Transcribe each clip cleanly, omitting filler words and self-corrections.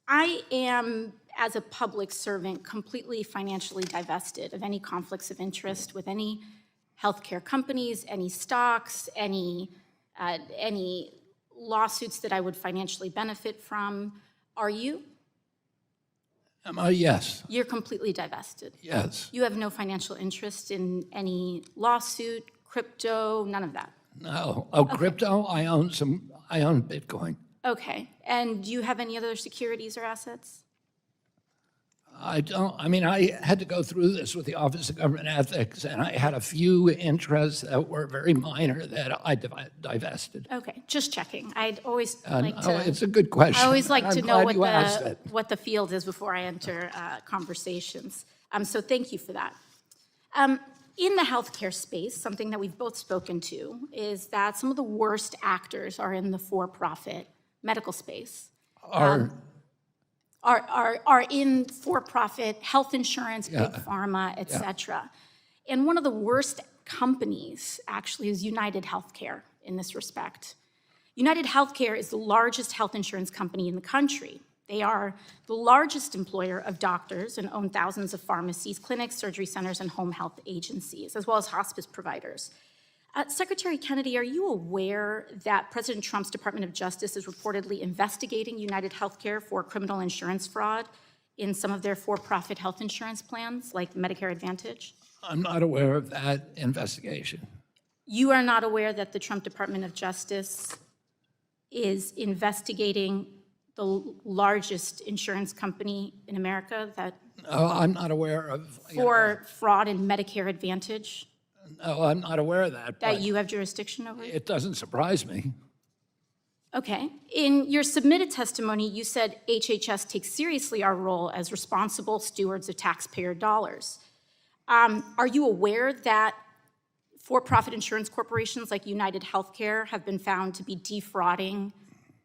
I am, as a public servant, completely financially divested of any conflicts of interest with any healthcare companies, any stocks, any lawsuits that I would financially benefit from. Are you? Yes. You're completely divested. Yes. You have no financial interest in any lawsuit, crypto, none of that. No. Oh, okay. Crypto? I own Bitcoin. Okay. And do you have any other securities or assets? I don't. I mean, I had to go through this with the Office of Government Ethics, and I had a few interests that were very minor that I divested. Okay, just checking. I'd always like to. It's a good question. I always like to know what the field is before I enter conversations. So thank you for that. In the healthcare space, something that we've both spoken to is that some of the worst actors are in the for-profit medical space. Are in for-profit health insurance, big pharma, et cetera. And one of the worst companies, actually, is United Healthcare in this respect. United Healthcare is the largest health insurance company in the country. They are the largest employer of doctors and own thousands of pharmacies, clinics, surgery centers, and home health agencies, as well as hospice providers. Secretary Kennedy, are you aware that President Trump's Department of Justice is reportedly investigating United Healthcare for criminal insurance fraud in some of their for-profit health insurance plans, like Medicare Advantage? I'm not aware of that investigation. You are not aware that the Trump Department of Justice is investigating the largest insurance company in America that No, I'm not aware of. For fraud in Medicare Advantage? No, I'm not aware of that. That you have jurisdiction over? It doesn't surprise me. Okay. In your submitted testimony, you said HHS takes seriously our role as responsible stewards of taxpayer dollars. Are you aware that for-profit insurance corporations like United Healthcare have been found to be defrauding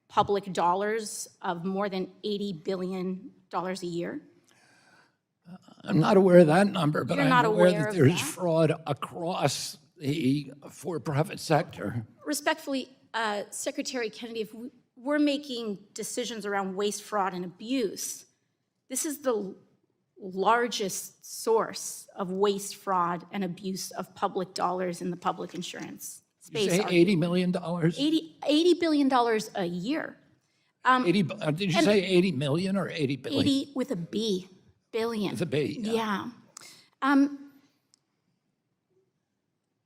public dollars of more than $80 billion a year? I'm not aware of that number, but You're I'm not aware aware that of there's that? fraud across the for-profit sector. Respectfully, Secretary Kennedy, if we're making decisions around waste, fraud, and abuse, this is the largest source of waste, fraud, and abuse of public dollars in the public insurance space. You say $80 million? $80 billion a year. 80, did you say 80 million or 80 billion? 80 with a B, billion. With a B, yeah.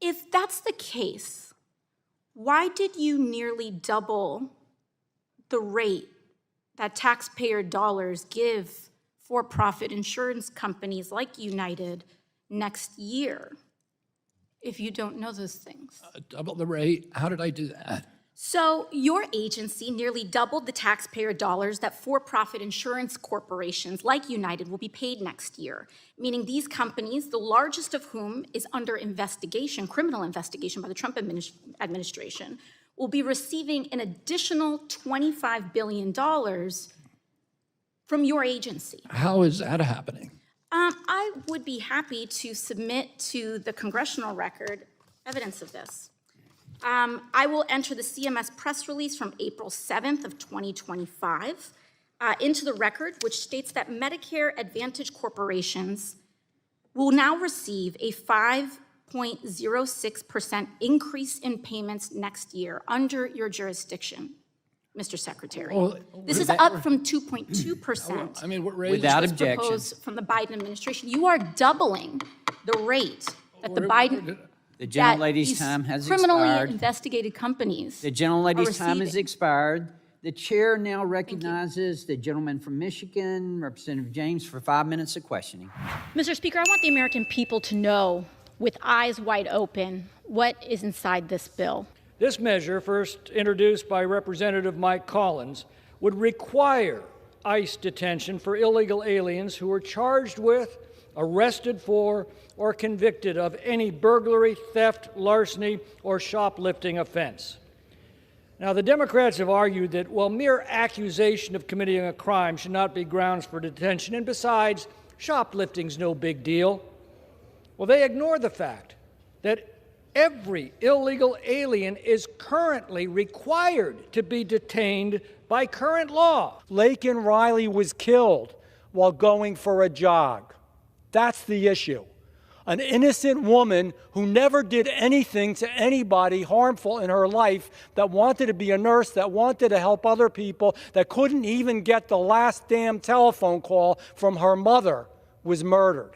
If that's the case, why did you nearly double the rate that taxpayer dollars give for-profit insurance companies like United next year, if you don't know those things? Double the rate? How did I do that? So your agency nearly doubled the taxpayer dollars that for-profit insurance corporations like United will be paid next year, meaning these companies, the largest of whom is under investigation, criminal investigation by the Trump administration, will be receiving an additional $25 billion from your agency. How is that happening? I would be happy to submit to the congressional record evidence of this. I will enter the CMS press release from April 7th of 2025 into the record, which states that Medicare Advantage corporations will now receive a 5.06% increase in payments next year under your jurisdiction, Mr. Secretary. Well, this is up from 2.2%. I mean, we're raising Without which was objection. proposed from the Biden administration. You are doubling the rate that the Biden... The gentlelady's these time has criminally expired. investigated companies. The gentlelady's time has receiving. expired. The chair now recognizes the gentleman from Michigan, Representative James, for 5 minutes of questioning. Mr. Speaker, I want the American people to know, with eyes wide open, what is inside this bill. This measure, first introduced by Representative Mike Collins, would require ICE detention for illegal aliens who are charged with, arrested for, or convicted of any burglary, theft, larceny, or shoplifting offense. Now, the Democrats have argued that, well, mere accusation of committing a crime should not be grounds for detention, and besides, shoplifting's no big deal. Well, they ignore the fact that every illegal alien is currently required to be detained by current law. Laken Riley was killed while going for a jog. That's the issue. An innocent woman who never did anything to anybody harmful in her life, that wanted to be a nurse, that wanted to help other people, that couldn't even get the last damn telephone call from her mother, was murdered.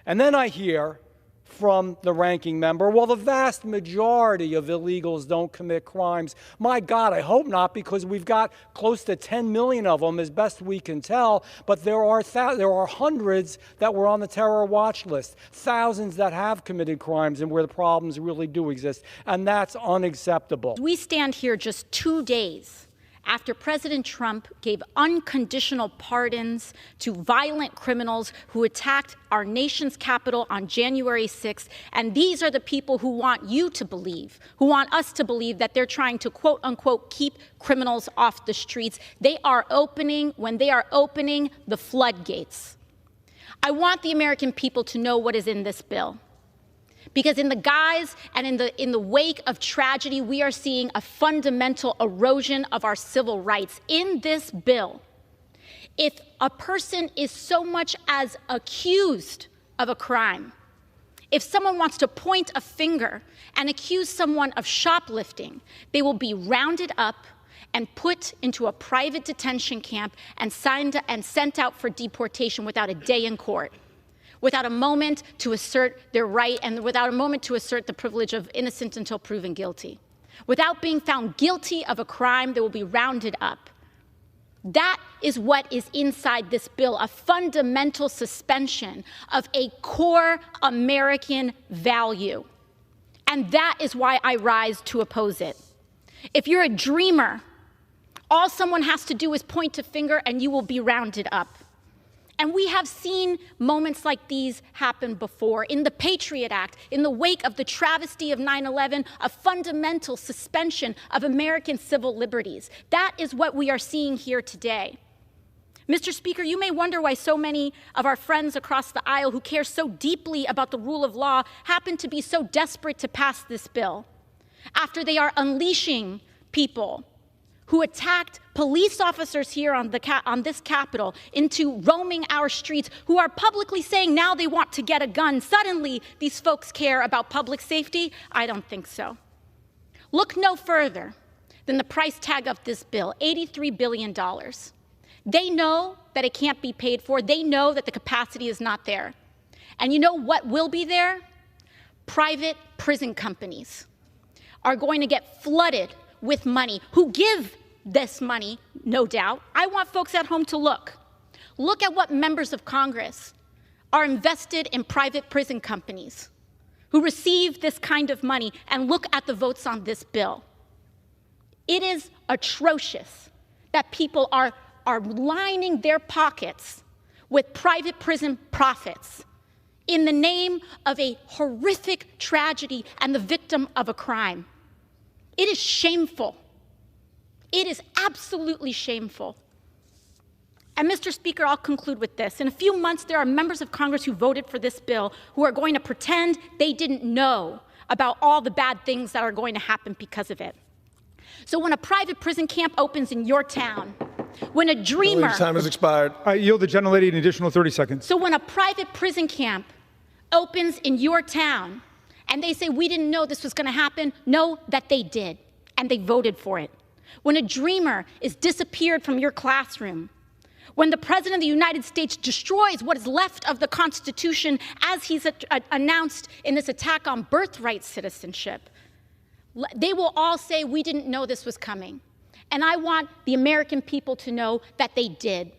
And then I hear from the ranking member, well, the vast majority of illegals don't commit crimes. My God, I hope not, because we've got close to 10 million of them as best we can tell, but there are hundreds that were on the terror watch list, thousands that have committed crimes and where the problems really do exist, and that's unacceptable. We stand here just 2 days after President Trump gave unconditional pardons to violent criminals who attacked our nation's capital on January 6th. And these are the people who want you to believe, who want us to believe that they're trying to, quote unquote, keep criminals off the streets. When they are opening the floodgates. I want the American people to know what is in this bill. Because in the guise and in the wake of tragedy, we are seeing a fundamental erosion of our civil rights. In this bill, if a person is so much as accused of a crime, if someone wants to point a finger and accuse someone of shoplifting, they will be rounded up and put into a private detention camp and sent out for deportation without a day in court, without a moment to assert their right and without a moment to assert the privilege of innocent until proven guilty. Without being found guilty of a crime, they will be rounded up. That is what is inside this bill, a fundamental suspension of a core American value. And that is why I rise to oppose it. If you're a dreamer, all someone has to do is point a finger and you will be rounded up. And we have seen moments like these happen before. In the Patriot Act, in the wake of the travesty of 9/11, a fundamental suspension of American civil liberties. That is what we are seeing here today. Mr. Speaker, you may wonder why so many of our friends across the aisle who care so deeply about the rule of law happen to be so desperate to pass this bill, after they are unleashing people who attacked police officers here on this Capitol into roaming our streets, who are publicly saying now they want to get a gun. Suddenly, these folks care about public safety? I don't think so. Look no further than the price tag of this bill, $83 billion. They know that it can't be paid for. They know that the capacity is not there. And you know what will be there? Private prison companies are going to get flooded with money, who give this money, no doubt. I want folks at home to look. Look at what members of Congress are invested in private prison companies who receive this kind of money, and look at the votes on this bill. It is atrocious that people are lining their pockets with private prison profits in the name of a horrific tragedy and the victim of a crime. It is shameful. It is absolutely shameful. And Mr. Speaker, I'll conclude with this. In a few months, there are members of Congress who voted for this bill who are going to pretend they didn't know about all the bad things that are going to happen because of it. So when a private prison camp opens in your town, when a dreamer... Time has expired. I yield the gentlelady an additional 30 seconds. So when a private prison camp opens in your town, and they say, we didn't know this was going to happen, know that they did, and they voted for it. When a dreamer is disappeared from your classroom, when the President of the United States destroys what is left of the Constitution, as he's announced in this attack on birthright citizenship, they will all say, we didn't know this was coming. And I want the American people to know that they did.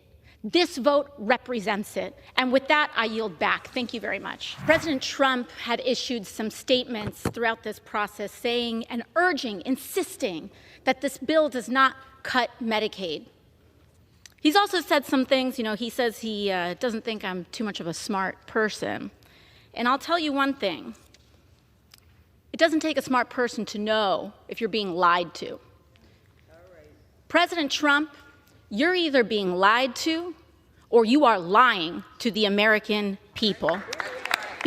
This vote represents it. And with that, I yield back. Thank you very much. President Trump had issued some statements throughout this process saying and urging, insisting that this bill does not cut Medicaid. He's also said some things, he says he doesn't think I'm too much of a smart person. And I'll tell you one thing. It doesn't take a smart person to know if you're being lied to. All right. President Trump, you're either being lied to or you are lying to the American people.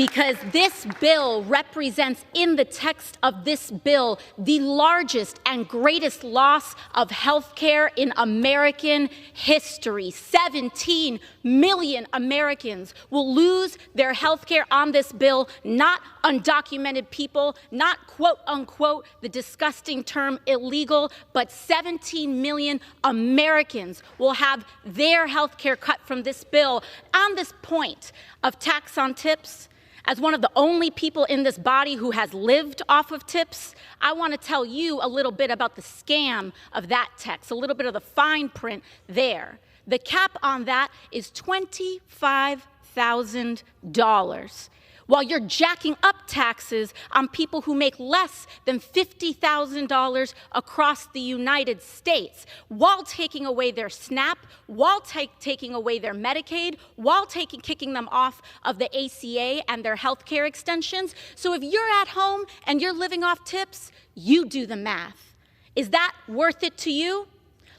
because this bill represents, in the text of this bill, the largest and greatest loss of health care in American history. 17 million Americans will lose their health care on this bill, not undocumented people, not quote unquote the disgusting term illegal, but 17 million Americans will have their health care cut from this bill. On this point of tax on tips, as one of the only people in this body who has lived off of tips, I want to tell you a little bit about the scam of that text, a little bit of the fine print there. The cap on that is $25,000. While you're jacking up taxes on people who make less than $50,000 across the United States, while taking away their SNAP, while taking away their Medicaid, while kicking them off of the ACA and their health care extensions. So if you're at home and you're living off tips, you do the math. Is that worth it to you?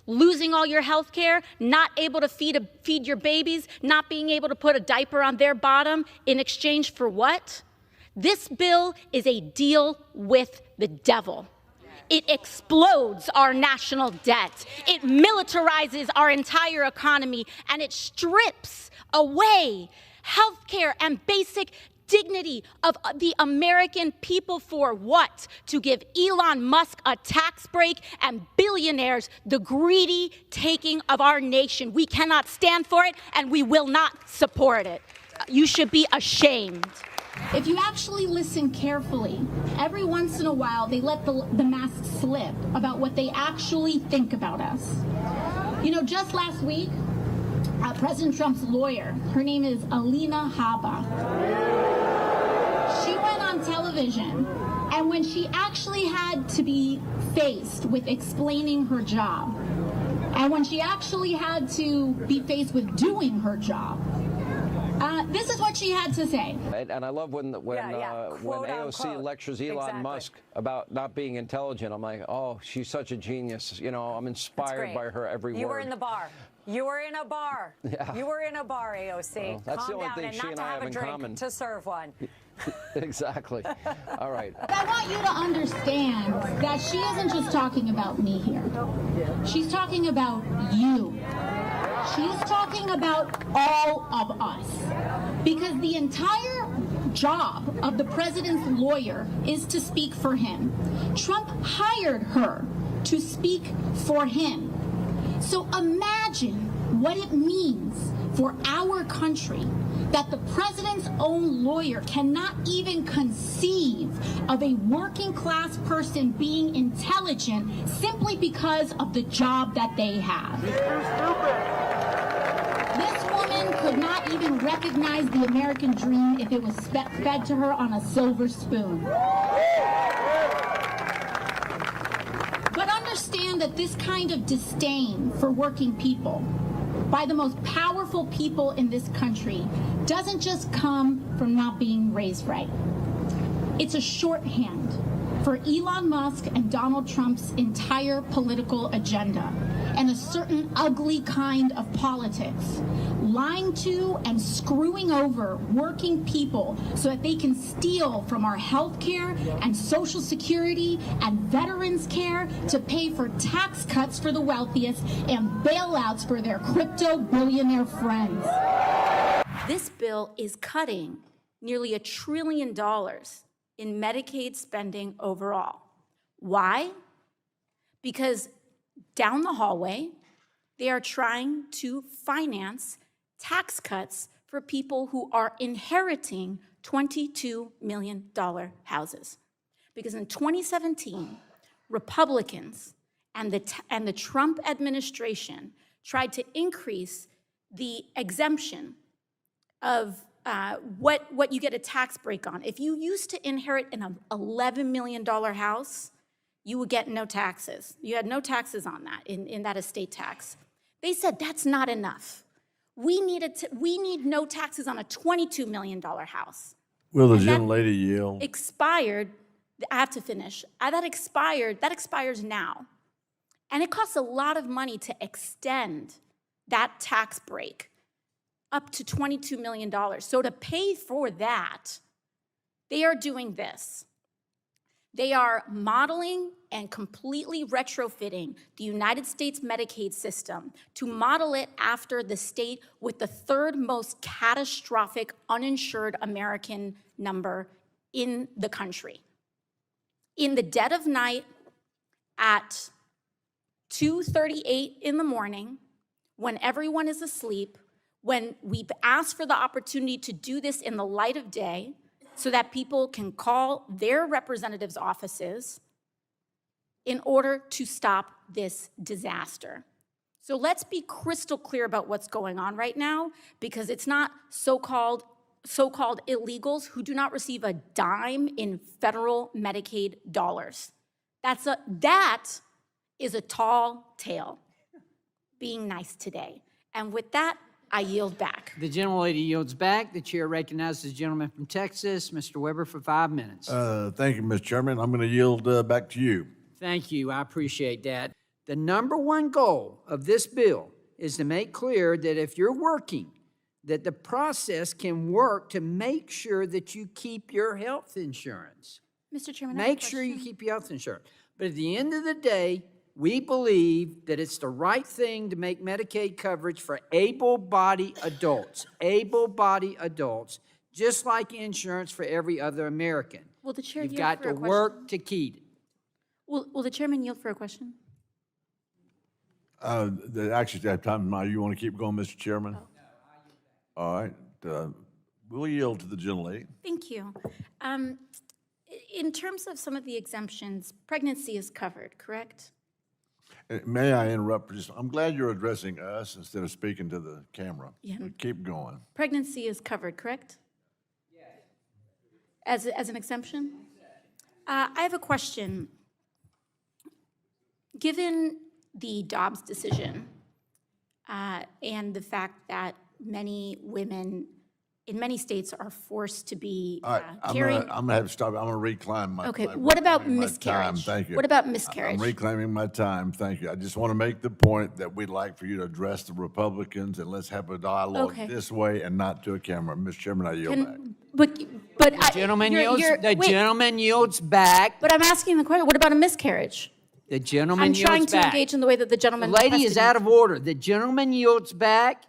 Losing all your health care, not able to feed your babies, not being able to put a diaper on their bottom in exchange for what? This bill is a deal with the devil. It explodes our national debt. It militarizes our entire economy, and it strips away health care and basic dignity of the American people. For what? To give Elon Musk a tax break and billionaires the greedy taking of our nation. We cannot stand for it, and we will not support it. You should be ashamed. If you actually listen carefully, every once in a while they let the mask slip about what they actually think about us. You know, just last week, President Trump's lawyer, her name is Alina Habba, she went on television, and when she actually had to be faced with explaining her job, and when she actually had to be faced with doing her job, this is what she had to say. And I love when AOC lectures Elon Musk about not being intelligent. I'm like, oh, she's such a genius. You know, I'm inspired by her every word. You were in the bar. You were in a bar. Yeah. You were in a bar, AOC. Well, that's the only thing she and I have in common. To serve one. Exactly. All right. I want you to understand that she isn't just talking about me here. She's talking about you. She's talking about all of us. Because the entire job of the president's lawyer is to speak for him. Trump hired her to speak for him. So imagine what it means for our country that the president's own lawyer cannot even conceive of a working class person being intelligent simply because of the job that they have. This woman could not even recognize the American dream if it was fed to her on a silver spoon. But understand that this kind of disdain for working people by the most powerful people in this country doesn't just come from not being raised right. It's a shorthand for Elon Musk and Donald Trump's entire political agenda and a certain ugly kind of politics, lying to and screwing over working people so that they can steal from our health care and Social Security and veterans care to pay for tax cuts for the wealthiest and bailouts for their crypto billionaire friends. This bill is cutting nearly $1 trillion in Medicaid spending overall. Why? Because down the hallway, they are trying to finance tax cuts for people who are inheriting $22 million houses. Because in 2017, Republicans and the Trump administration tried to increase the exemption of what you get a tax break on. If you used to inherit an $11 million house, you would get no taxes. You had no taxes on that, in that estate tax. They said that's not enough. We need no taxes on a $22 million house. Will the gentlelady yield? Expired, I have to finish. That expires now. And it costs a lot of money to extend that tax break up to $22 million. So to pay for that, They are doing this. They are modeling and completely retrofitting the United States Medicaid system to model it after the state with the third most catastrophic uninsured American number in the country. In the dead of night at 2:38 in the morning, when everyone is asleep, when we've asked for the opportunity to do this in the light of day so that people can call their representatives' offices in order to stop this disaster. So let's be crystal clear about what's going on right now, because it's not so-called illegals who do not receive a dime in federal Medicaid dollars. That is a tall tale. Being nice today. And with that, I yield back. The gentlelady yields back. The chair recognizes the gentleman from Texas, Mr. Weber, for 5 minutes. Thank you, Mr. Chairman. I'm going to yield back to you. Thank you. I appreciate that. The number one goal of this bill is to make clear that if you're working, that the process can work to make sure that you keep your health insurance. Mr. Chairman, Make sure you keep your health insurance. But at the end of the day, we believe that it's the right thing to make Medicaid coverage for able-bodied adults, just like insurance for every other American. Will the chair You've yield got for a to question? work to keep it. Will the chairman yield for a question? Actually, at time now, you want to keep going, Mr. Chairman? Oh. All right. We'll yield to the gentlelady. Thank you. In terms of some of the exemptions, pregnancy is covered, correct? May I interrupt? I'm glad you're addressing us instead of speaking to the camera. Yeah. Keep going. Pregnancy is covered, correct? Yes. As an exemption? I have a question. Given the Dobbs decision and the fact that many women in many states are forced to be All right, carrying. I'm gonna have to stop. I'm gonna reclaim my. Okay. my- What about reclaiming my time. miscarriage? Thank you. What about miscarriage? I'm reclaiming my time. Thank you. I just want to make the point that we'd like for you to address the Republicans and let's have a dialogue Okay. this way and not to a camera. Mr. Chairman, I yield back. But The gentleman yields back. But I'm asking the question. What about a miscarriage? The gentleman I'm yields trying to back. engage in the way that the gentleman. The lady is requested me out to. of order. The gentleman yields back.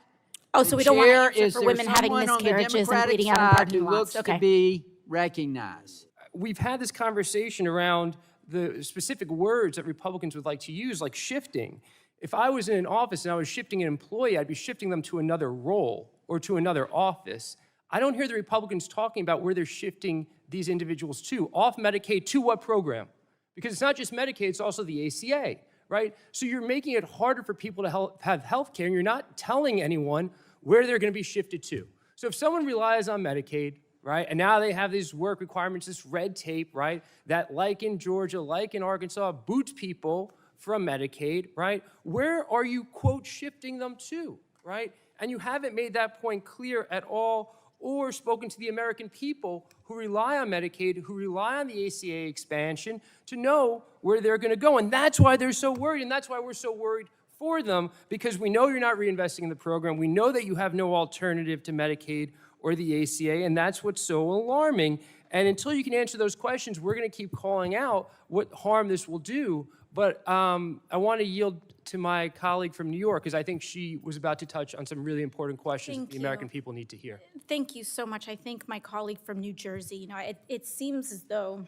Oh, so we don't want to Chair, answer is for there women having someone on the miscarriages and Democratic bleeding out in side parking who lots. looks to Okay. be recognized? We've had this conversation around the specific words that Republicans would like to use, like shifting. If I was in an office and I was shifting an employee, I'd be shifting them to another role or to another office. I don't hear the Republicans talking about where they're shifting these individuals to. Off Medicaid to what program? Because it's not just Medicaid, it's also the ACA, right? So you're making it harder for people to have health care, and you're not telling anyone where they're going to be shifted to. So if someone relies on Medicaid, right, and now they have these work requirements, this red tape, right, that like in Georgia, like in Arkansas, boots people from Medicaid, right, where are you, quote, shifting them to, right? And you haven't made that point clear at all or spoken to the American people who rely on Medicaid, who rely on the ACA expansion to know where they're going to go. And that's why they're so worried, and that's why we're so worried for them, because we know you're not reinvesting in the program. We know that you have no alternative to Medicaid or the ACA, and that's what's so alarming. And until you can answer those questions, we're going to keep calling out what harm this will do. But I want to yield to my colleague from New York, because I think she was about to touch on some really important questions that the American people need to hear. Thank you so much. I think my colleague from New Jersey, it seems as though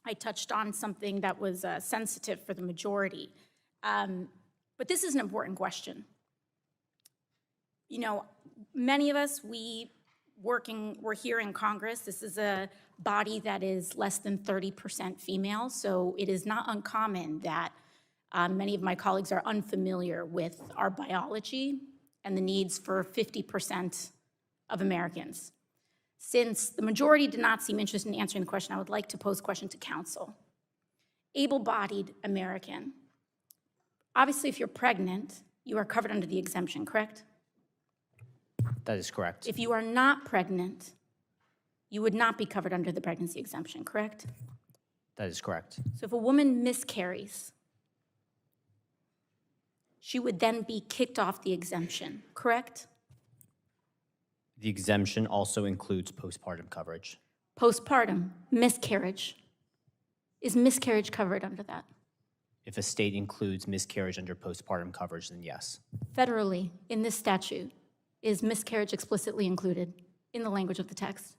I touched on something that was sensitive for the majority. But this is an important question. Many of us, we're here in Congress. This is a body that is less than 30% female, so it is not uncommon that many of my colleagues are unfamiliar with our biology and the needs for 50% of Americans. Since the majority did not seem interested in answering the question, I would like to pose a question to council. Able-bodied American. Obviously, if you're pregnant, you are covered under the exemption, correct? That is correct. If you are not pregnant, you would not be covered under the pregnancy exemption, correct? That is correct. So if a woman miscarries, she would then be kicked off the exemption, correct? The exemption also includes postpartum coverage. Postpartum, miscarriage. Is miscarriage covered under that? If a state includes miscarriage under postpartum coverage, then yes. Federally, in this statute, is miscarriage explicitly included in the language of the text?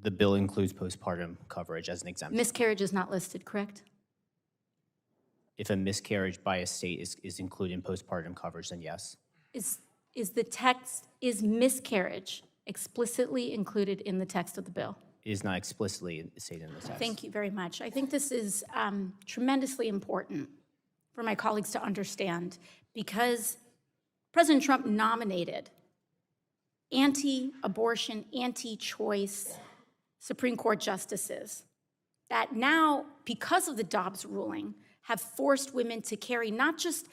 The bill includes postpartum coverage as an exemption. Miscarriage is not listed, correct? If a miscarriage by a state is included in postpartum coverage, then yes. Is miscarriage explicitly included in the text of the bill? It is not explicitly stated in the text. Thank you very much. I think this is tremendously important for my colleagues to understand because President Trump nominated anti-abortion, anti-choice Supreme Court justices that now, because of the Dobbs ruling, have forced women to carry not just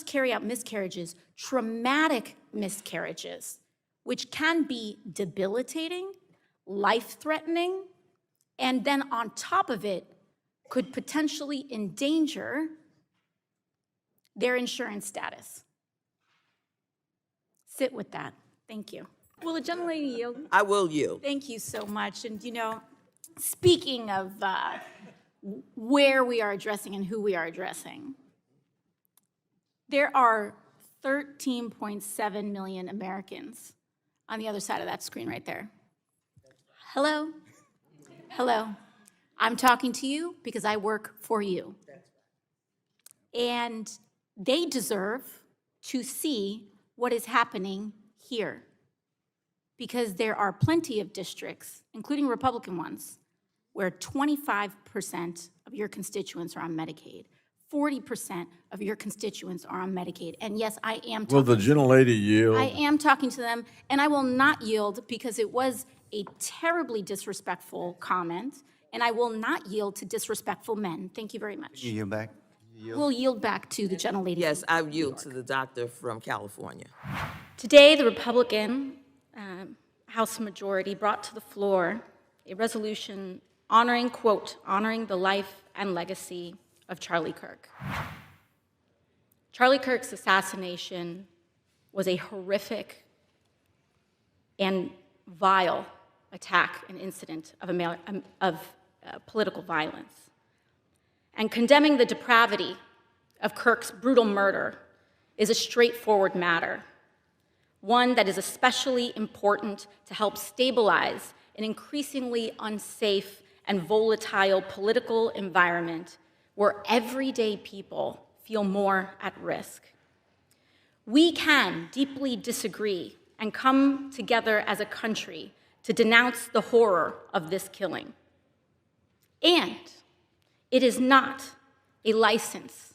carry out miscarriages, traumatic miscarriages, which can be debilitating, life-threatening, and then on top of it, could potentially endanger their insurance status. Sit with that. Thank you. Will the gentlelady yield? I will yield. Thank you so much. And speaking of where we are addressing and who we are addressing, there are 13.7 million Americans on the other side of that screen right there. Hello? Hello. I'm talking to you because I work for you. And they deserve to see what is happening here. Because there are plenty of districts, including Republican ones, where 25% of your constituents are on Medicaid. 40% of your constituents are on Medicaid. And yes, I am talking. Will the gentlelady yield? I am talking to them, and I will not yield because it was a terribly disrespectful comment, and I will not yield to disrespectful men. Thank you very much. You yield back? We'll yield back to the gentlelady. Yes, I yield to the doctor from California. Today, the Republican House Majority brought to the floor a resolution honoring, quote, honoring the life and legacy of Charlie Kirk. Charlie Kirk's assassination was a horrific and vile attack and incident of political violence. And condemning the depravity of Kirk's brutal murder is a straightforward matter, one that is especially important to help stabilize an increasingly unsafe and volatile political environment where everyday people feel more at risk. We can deeply disagree and come together as a country to denounce the horror of this killing. And it is not a license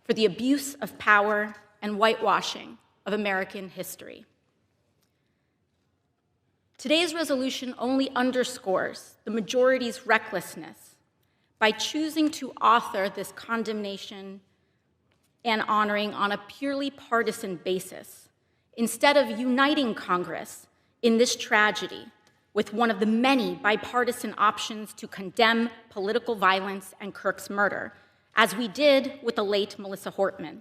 for the abuse of power and whitewashing of American history. Today's resolution only underscores the majority's recklessness by choosing to author this condemnation and honoring on a purely partisan basis, instead of uniting Congress in this tragedy with one of the many bipartisan options to condemn political violence and Kirk's murder, as we did with the late Melissa Hortman.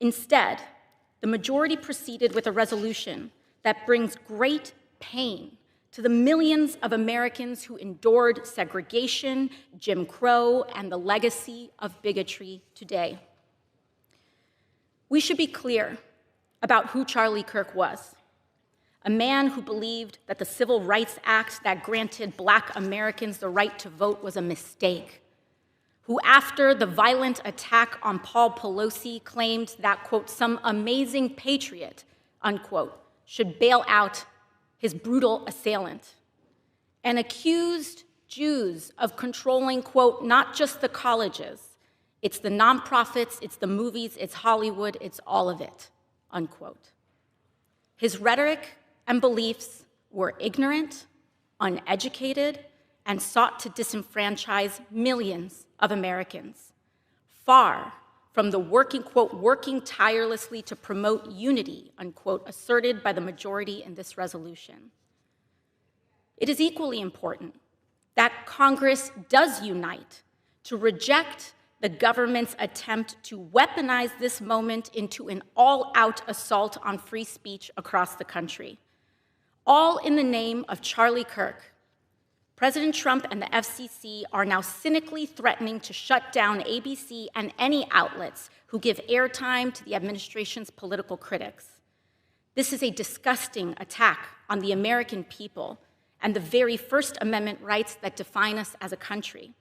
Instead, the majority proceeded with a resolution that brings great pain to the millions of Americans who endured segregation, Jim Crow, and the legacy of bigotry today. We should be clear about who Charlie Kirk was. A man who believed that the Civil Rights Act that granted Black Americans the right to vote was a mistake, who after the violent attack on Paul Pelosi claimed that, quote, some amazing patriot, unquote, should bail out his brutal assailant, and accused Jews of controlling, quote, not just the colleges, it's the nonprofits, it's the movies, it's Hollywood, it's all of it, unquote. His rhetoric and beliefs were ignorant, uneducated, and sought to disenfranchise millions of Americans, far from the working, quote, working tirelessly to promote unity, unquote, asserted by the majority in this resolution. It is equally important that Congress does unite to reject the government's attempt to weaponize this moment into an all-out assault on free speech across the country, all in the name of Charlie Kirk, President Trump and the FCC are now cynically threatening to shut down ABC and any outlets who give airtime to the administration's political critics. This is a disgusting attack on the American people and the very First Amendment rights that define us as a country.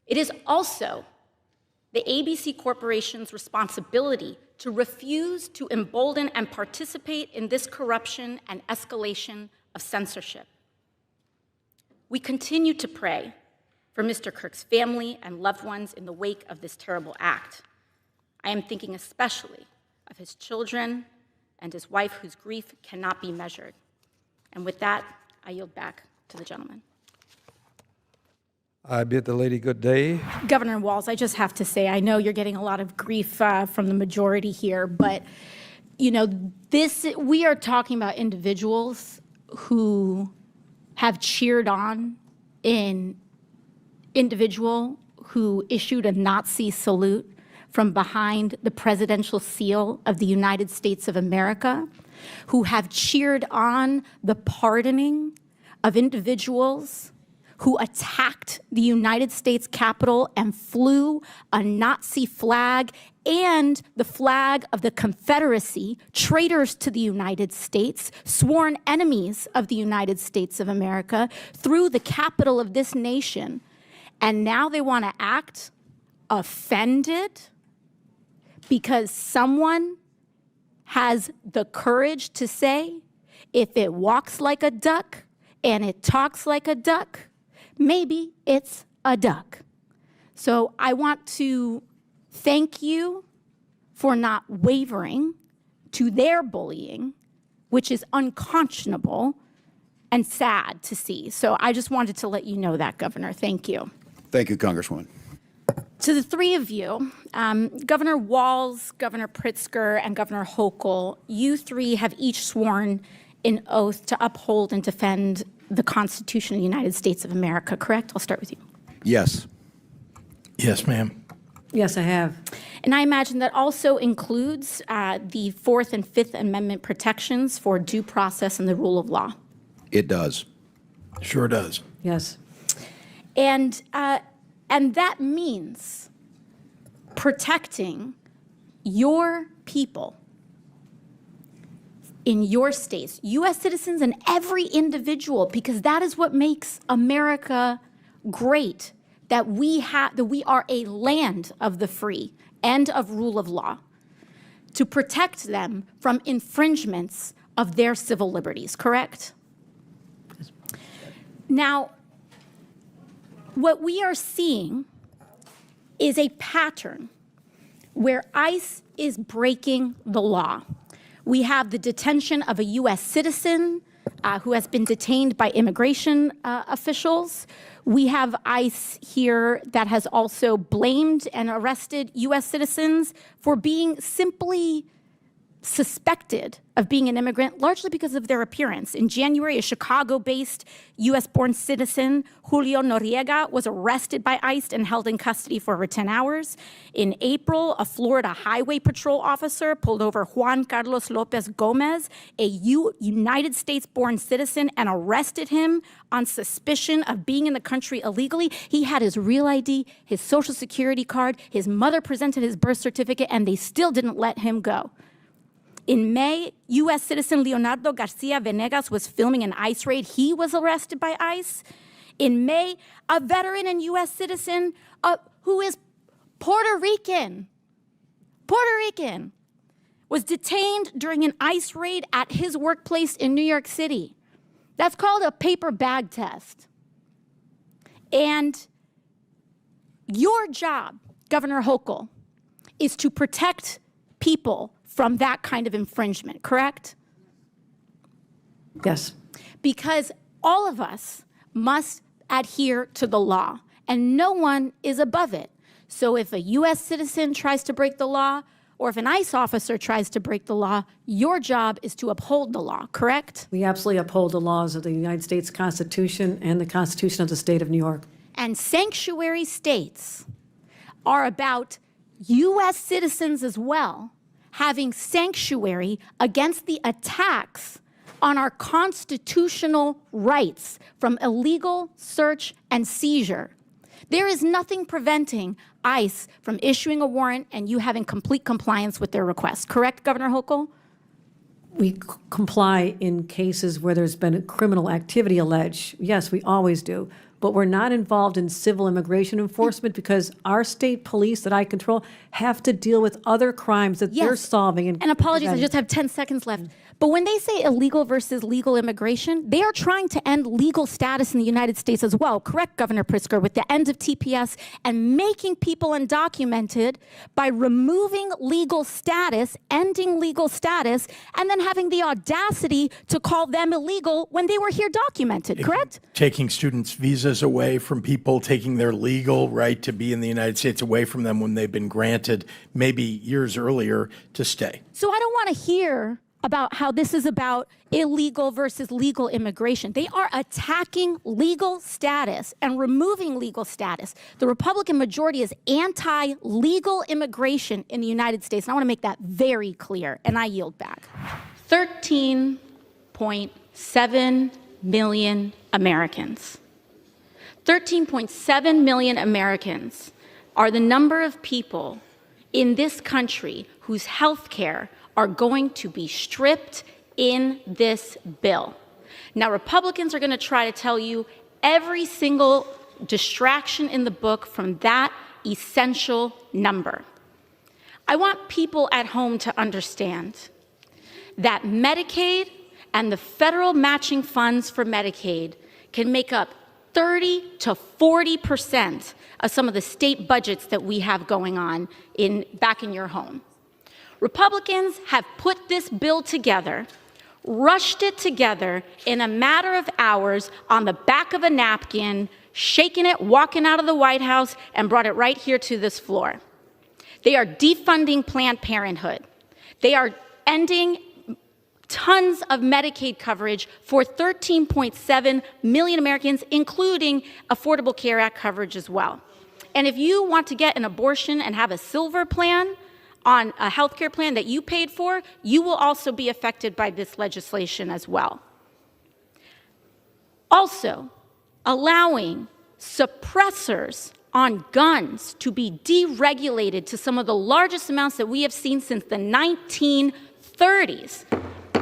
It is also the ABC Corporation's responsibility to refuse to embolden and participate in this corruption and escalation of censorship. We continue to pray for Mr. Kirk's family and loved ones in the wake of this terrible act. I am thinking especially of his children and his wife, whose grief cannot be measured. And with that, I yield back to the gentleman. I bid the lady good day. Governor Walz, I just have to say, I know you're getting a lot of grief from the majority here, but we are talking about individuals who have cheered on an individual who issued a Nazi salute from behind the presidential seal of the United States of America, who have cheered on the pardoning of individuals who attacked the United States Capitol and flew a Nazi flag and the flag of the Confederacy, traitors to the United States, sworn enemies of the United States of America, through the capital of this nation. And now they want to act offended because someone has the courage to say, if it walks like a duck and it talks like a duck, maybe it's a duck. So I want to thank you for not wavering to their bullying, which is unconscionable and sad to see. So I just wanted to let you know that, Governor. Thank you. Thank you, Congresswoman. To the three of you, Governor Walz, Governor Pritzker, and Governor Hochul, you three have each sworn an oath to uphold and defend the Constitution of the United States of America, correct? I'll start with you. Yes. Yes, ma'am. Yes, I have. And I imagine that also includes the Fourth and Fifth Amendment protections for due process and the rule of law. It does. Sure does. Yes. And that means protecting your people in your states, U.S. citizens and every individual, because that is what makes America great, that we are a land of the free and of rule of law, to protect them from infringements of their civil liberties, correct? Now, what we are seeing is a pattern where ICE is breaking the law. We have the detention of a U.S. citizen who has been detained by immigration officials. We have ICE here that has also blamed and arrested U.S. citizens for being simply suspected of being an immigrant, largely because of their appearance. In January, a Chicago-based U.S.-born citizen, Julio Noriega, was arrested by ICE and held in custody for over 10 hours. In April, a Florida Highway Patrol officer pulled over Juan Carlos Lopez Gomez, a United States-born citizen, and arrested him on suspicion of being in the country illegally. He had his real ID, his Social Security card, his mother presented his birth certificate, and they still didn't let him go. In May, U.S. citizen Leonardo Garcia Venegas was filming an ICE raid. He was arrested by ICE. In May, a veteran and U.S. citizen who is Puerto Rican, was detained during an ICE raid at his workplace in New York City. That's called a paper bag test. And your job, Governor Hochul, is to protect people from that kind of infringement, correct? Yes. Because all of us must adhere to the law, and no one is above it. So if a U.S. citizen tries to break the law, or if an ICE officer tries to break the law, your job is to uphold the law, correct? We absolutely uphold the laws of the United States Constitution and the Constitution of the state of New York. And sanctuary states are about U.S. citizens as well, having sanctuary against the attacks on our constitutional rights from illegal search and seizure. There is nothing preventing ICE from issuing a warrant and you having complete compliance with their request. Correct, Governor Hochul? We comply in cases where there's been criminal activity alleged. Yes, we always do. But we're not involved in civil immigration enforcement because our state police that I control have to deal with other crimes that they're solving. And apologies, I just have 10 seconds left. But when they say illegal versus legal immigration, they are trying to end legal status in the United States as well. Correct, Governor Pritzker, with the end of TPS and making people undocumented by removing legal status, ending legal status, and then having the audacity to call them illegal when they were here documented, correct? Taking students' visas away from people, taking their legal right to be in the United States away from them when they've been granted maybe years earlier to stay. So I don't want to hear about how this is about illegal versus legal immigration. They are attacking legal status and removing legal status. The Republican majority is anti-legal immigration in the United States. And I want to make that very clear, and I yield back. 13.7 million Americans. 13.7 million Americans are the number of people in this country whose health care are going to be stripped in this bill. Now, Republicans are going to try to tell you every single distraction in the book from that essential number. I want people at home to understand that Medicaid and the federal matching funds for Medicaid can make up 30 to 40% of some of the state budgets that we have going on back in your home. Republicans have put this bill together, rushed it together in a matter of hours on the back of a napkin, shaking it, walking out of the White House, and brought it right here to this floor. They are defunding Planned Parenthood. They are ending tons of Medicaid coverage for 13.7 million Americans, including Affordable Care Act coverage as well. And if you want to get an abortion and have a silver plan on a health care plan that you paid for, you will also be affected by this legislation as well. Also, allowing suppressors on guns to be deregulated to some of the largest amounts that we have seen since the 1930s.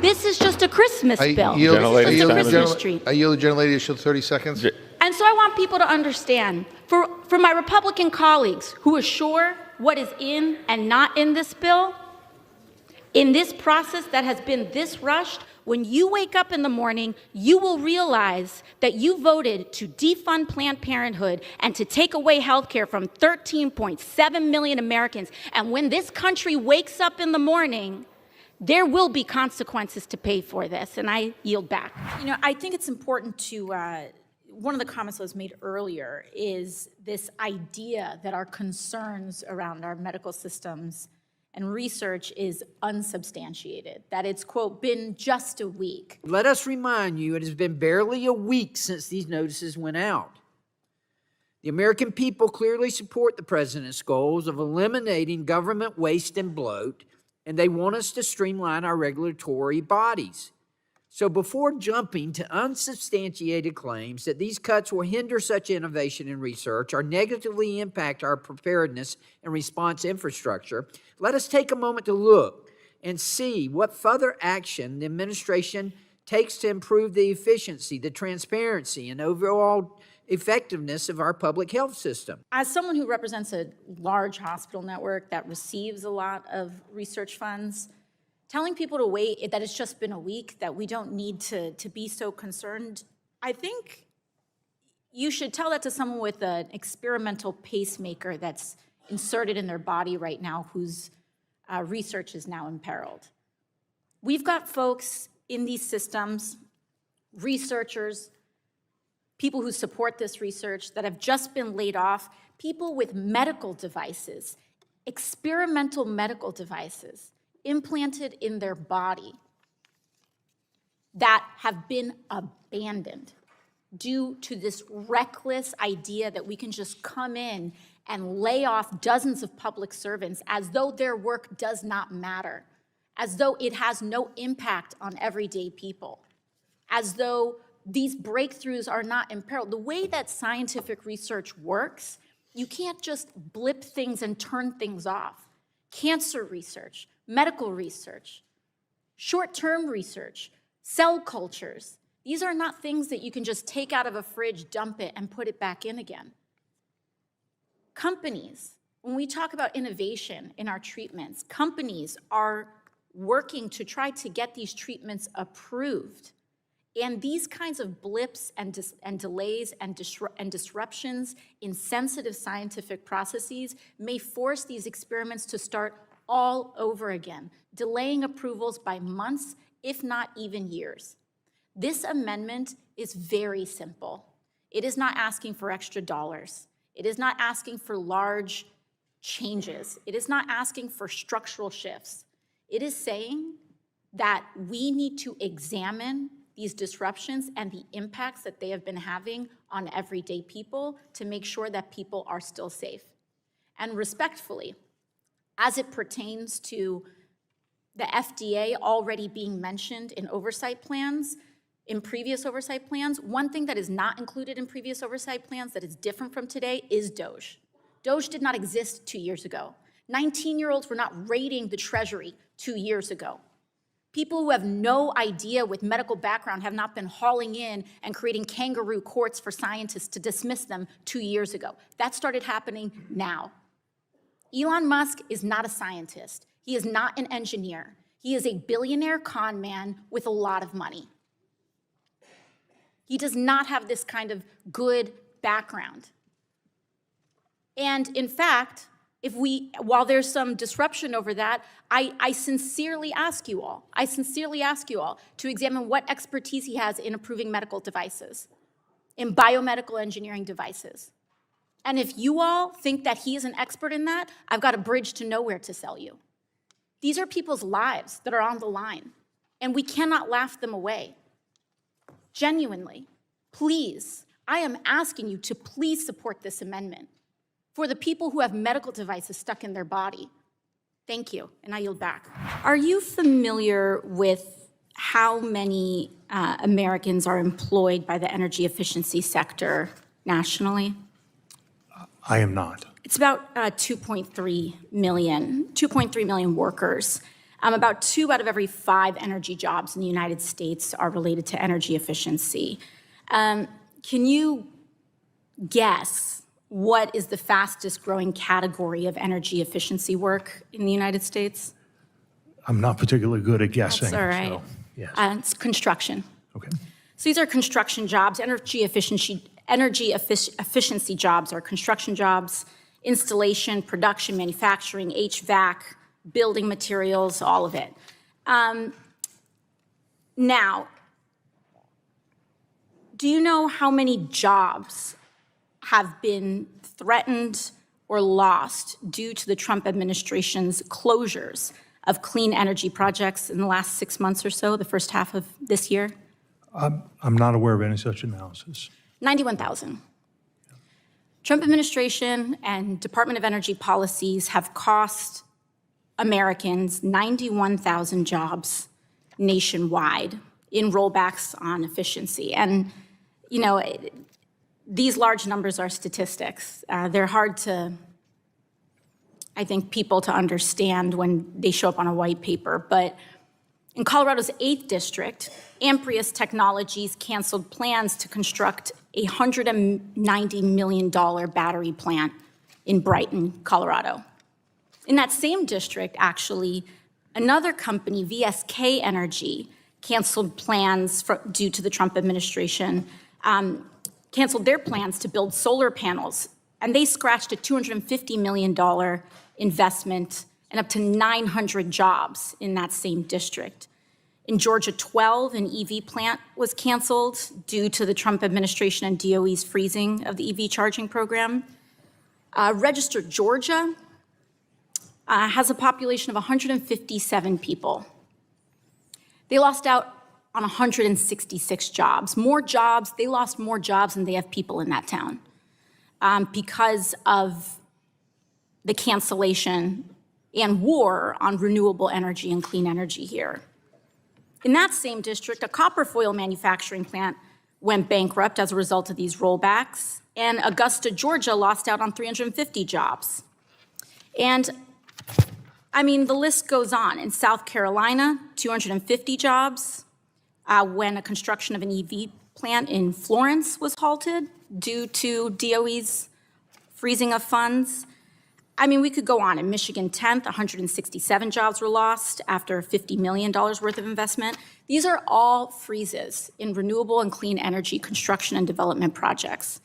This is just a Christmas bill. This is just a Christmas treat. I yield the gentlelady to 30 seconds. And so I want people to understand, for my Republican colleagues who are sure what is in and not in this bill, in this process that has been this rushed, when you wake up in the morning, you will realize that you voted to defund Planned Parenthood and to take away health care from 13.7 million Americans. And when this country wakes up in the morning, there will be consequences to pay for this. And I yield back. You know, I think it's important to, one of the comments that was made earlier is this idea that our concerns around our medical systems and research is unsubstantiated, that it's, quote, been just a week. Let us remind you, it has been barely a week since these notices went out. The American people clearly support the president's goals of eliminating government waste and bloat, and they want us to streamline our regulatory bodies. So before jumping to unsubstantiated claims that these cuts will hinder such innovation and research or negatively impact our preparedness and response infrastructure, let us take a moment to look and see what further action the administration takes to improve the efficiency, the transparency, and overall effectiveness of our public health system. As someone who represents a large hospital network that receives a lot of research funds, telling people to wait, that it's just been a week, that we don't need to be so concerned, I think you should tell that to someone with an experimental pacemaker that's inserted in their body right now whose research is now imperiled. We've got folks in these systems, researchers, people who support this research that have just been laid off, people with medical devices, experimental medical devices, implanted in their body that have been abandoned due to this reckless idea that we can just come in and lay off dozens of public servants as though their work does not matter, as though it has no impact on everyday people. as though these breakthroughs are not in peril. The way that scientific research works, you can't just blip things and turn things off. Cancer research, medical research, short-term research, cell cultures, these are not things that you can just take out of a fridge, dump it, and put it back in again. Companies, when we talk about innovation in our treatments, companies are working to try to get these treatments approved. And these kinds of blips and delays and disruptions in sensitive scientific processes may force these experiments to start all over again, delaying approvals by months, if not even years. This amendment is very simple. It is not asking for extra dollars. It is not asking for large changes. It is not asking for structural shifts. It is saying that we need to examine these disruptions and the impacts that they have been having on everyday people to make sure that people are still safe. And respectfully, as it pertains to the FDA already being mentioned in oversight plans, in previous oversight plans, one thing that is not included in previous oversight plans that is different from today is DOGE. DOGE did not exist 2 years ago. 19-year-olds were not raiding the Treasury 2 years ago. People who have no idea with medical background have not been hauling in and creating kangaroo courts for scientists to dismiss them 2 years ago. That started happening now. Elon Musk is not a scientist. He is not an engineer. He is a billionaire con man with a lot of money. He does not have this kind of good background. And in fact, while there's some disruption over that, I sincerely ask you all to examine what expertise he has in approving medical devices, in biomedical engineering devices. And if you all think that he is an expert in that, I've got a bridge to nowhere to sell you. These are people's lives that are on the line, and we cannot laugh them away. Genuinely, please, I am asking you to please support this amendment for the people who have medical devices stuck in their body. Thank you, and I yield back. Are you familiar with how many Americans are employed by the energy efficiency sector nationally? I am not. It's about 2.3 million workers. About 2 out of every 5 energy jobs in the United States are related to energy efficiency. Can you guess what is the fastest growing category of energy efficiency work in the United States? I'm not particularly good at guessing. That's all right. So, yes. It's construction. Okay. So these are construction jobs. Energy efficiency jobs are construction jobs, installation, production, manufacturing, HVAC, building materials, all of it. Now, do you know how many jobs have been threatened or lost due to the Trump administration's closures of clean energy projects in the last 6 months or so, the first half of this year? I'm not aware of any such analysis. 91,000. Trump administration and Department of Energy policies have cost Americans 91,000 jobs nationwide in rollbacks on efficiency. And, you know, these large numbers are statistics. They're hard to, I think, people to understand when they show up on a white paper. But in Colorado's 8th district, Amprius Technologies canceled plans to construct a $190 million battery plant in Brighton, Colorado. In that same district, actually, another company, VSK Energy, canceled plans due to the Trump administration, canceled their plans to build solar panels, and they scratched a $250 million investment and up to 900 jobs in that same district. In Georgia 12, an EV plant was canceled due to the Trump administration and DOE's freezing of the EV charging program. Registered Georgia has a population of 157 people. They lost out on 166 jobs. They lost more jobs than they have people in that town because of the cancellation and war on renewable energy and clean energy here. In that same district, a copper foil manufacturing plant went bankrupt as a result of these rollbacks, and Augusta, Georgia lost out on 350 jobs. And I mean, the list goes on. In South Carolina, 250 jobs when a construction of an EV plant in Florence was halted due to DOE's freezing of funds. I mean, we could go on. In Michigan 10th, 167 jobs were lost after $50 million worth of investment. These are all freezes in renewable and clean energy construction and development projects.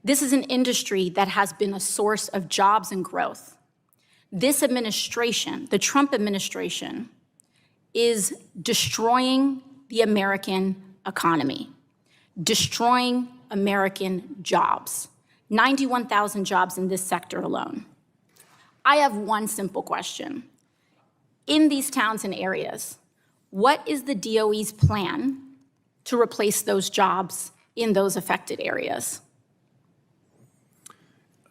This is an industry that has been a source of jobs and growth. This administration, the Trump administration, is destroying the American economy, destroying American jobs. 91,000 jobs in this sector alone. I have one simple question. In these towns and areas, what is the DOE's plan to replace those jobs in those affected areas?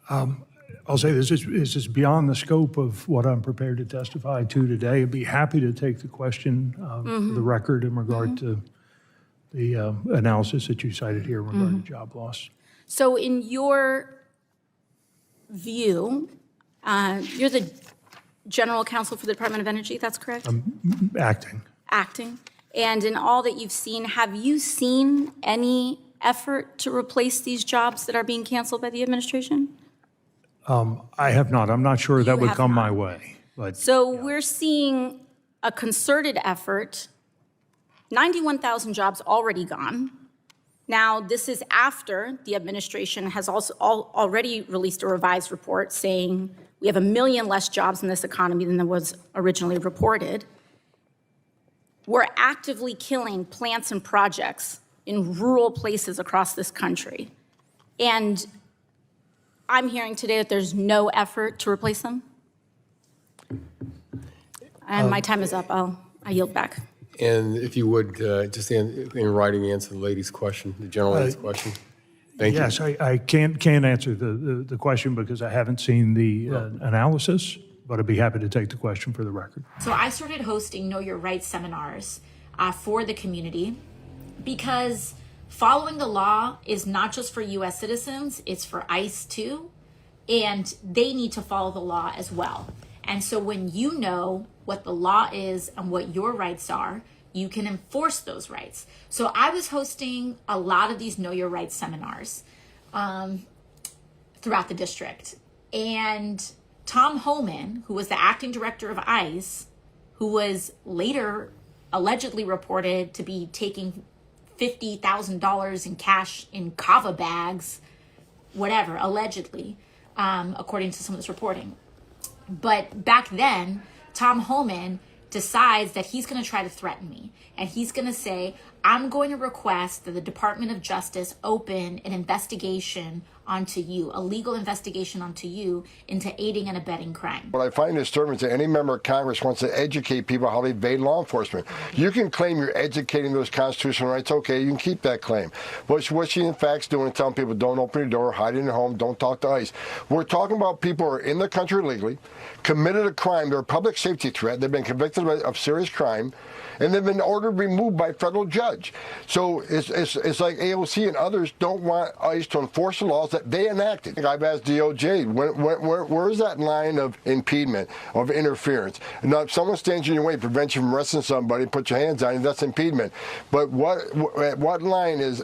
I'll say this is beyond the scope of what I'm prepared to testify to today. I'd be happy to take the question for the record in regard to the analysis that you cited here in regard to job loss. So in your view, you're the general counsel for the Department of Energy, that's correct? I'm acting. Acting. And in all that you've seen, have you seen any effort to replace these jobs that are being canceled by the administration? I have not. I'm not sure that would come my way. But so we're seeing a concerted effort, 91,000 jobs already gone. Now, this is after the administration has also already released a revised report saying we have 1 million less jobs in this economy than there was originally reported. We're actively killing plants and projects in rural places across this country. And I'm hearing today that there's no effort to replace them. And my time is up. I yield back. And if you would, just in writing, answer the lady's question, the general lady's question. Thank you. Yes, I can't answer the question because I haven't seen the analysis, but I'd be happy to take the question for the record. So I started hosting Know Your Rights seminars for the community because following the law is not just for U.S. citizens, it's for ICE too, and they need to follow the law as well. And so when you know what the law is and what your rights are, you can enforce those rights. So I was hosting a lot of these Know Your Rights seminars throughout the district. And Tom Homan, who was the acting director of ICE, who was later allegedly reported to be taking $50,000 in cash in kava bags, whatever, allegedly, according to some of this reporting. But back then, Tom Homan decides that he's going to try to threaten me. And he's going to say, I'm going to request that the Department of Justice open an investigation onto you, a legal investigation onto you into aiding and abetting crime. What I find disturbing is that any member of Congress wants to educate people how they evade law enforcement. You can claim you're educating those constitutional rights. Okay, you can keep that claim. But what she in fact is doing is telling people don't open your door, hide in your home, don't talk to ICE. We're talking about people who are in the country illegally, committed a crime, they're a public safety threat, they've been convicted of serious crime, and they've been ordered removed by a federal judge. So it's like AOC and others don't want ICE to enforce the laws that they enacted. I've asked DOJ, where is that line of impediment, of interference? Now, if someone stands in your way, prevents you from arresting somebody, put your hands on you, that's impediment. But what line is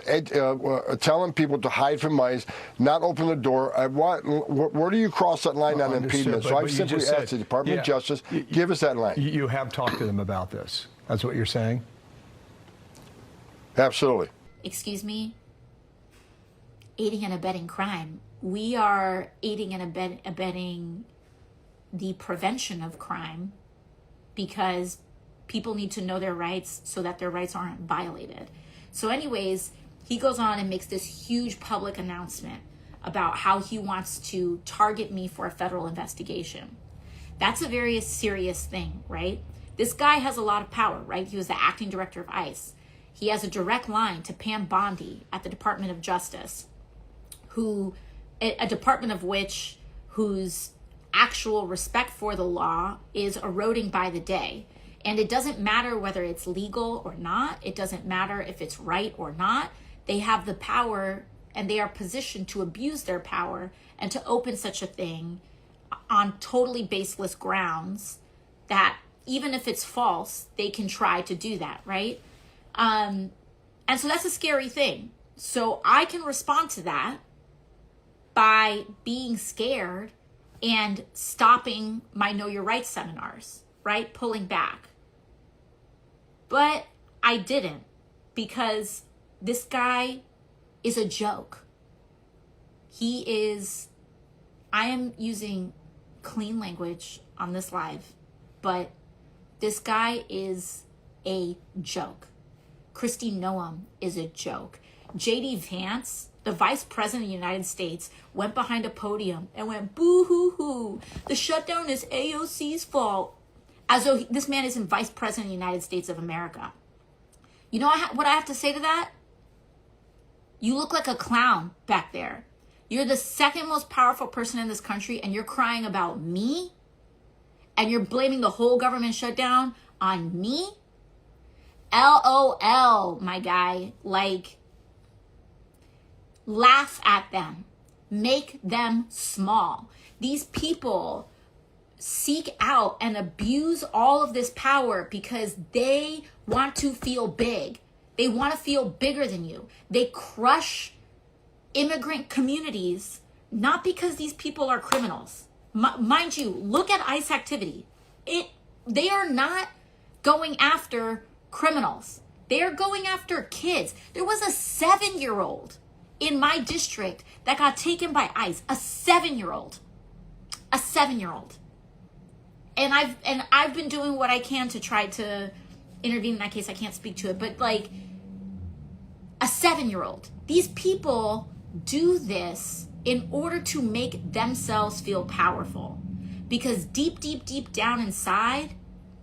telling people to hide from ICE, not open the door? Where do you cross that line on impediment? So I've simply asked the Department of Justice, give us that line. You have talked to them about this. That's what you're saying? Absolutely. Excuse me? Aiding and abetting crime. We are aiding and abetting the prevention of crime because people need to know their rights so that their rights aren't violated. So anyways, he goes on and makes this huge public announcement about how he wants to target me for a federal investigation. That's a very serious thing, right? This guy has a lot of power, right? He was the acting director of ICE. He has a direct line to Pam Bondi at the Department of Justice, a department of whose actual respect for the law is eroding by the day. And it doesn't matter whether it's legal or not. It doesn't matter if it's right or not. They have the power and they are positioned to abuse their power and to open such a thing on totally baseless grounds that even if it's false, they can try to do that, right? And so that's a scary thing. So I can respond to that by being scared and stopping my Know Your Rights seminars, right? Pulling back. But I didn't, because this guy is a joke. I am using clean language on this live, but this guy is a joke. Kristi Noem is a joke. J.D. Vance, the vice president of the United States, went behind a podium and went, boo-hoo-hoo, the shutdown is AOC's fault, as though this man isn't vice president of the United States of America. You know what I have to say to that? You look like a clown back there. You're the second most powerful person in this country, and you're crying about me? And you're blaming the whole government shutdown on me? LOL, my guy. Like, laugh at them. Make them small. These people seek out and abuse all of this power because they want to feel big. They want to feel bigger than you. They crush immigrant communities, not because these people are criminals. Mind you, look at ICE activity. They are not going after criminals. They are going after kids. There was a 7-year-old in my district that got taken by ICE. A 7-year-old. A 7-year-old. And I've been doing what I can to try to intervene in that case. I can't speak to it, but like a 7-year-old. These people do this in order to make themselves feel powerful, because deep, deep, deep down inside,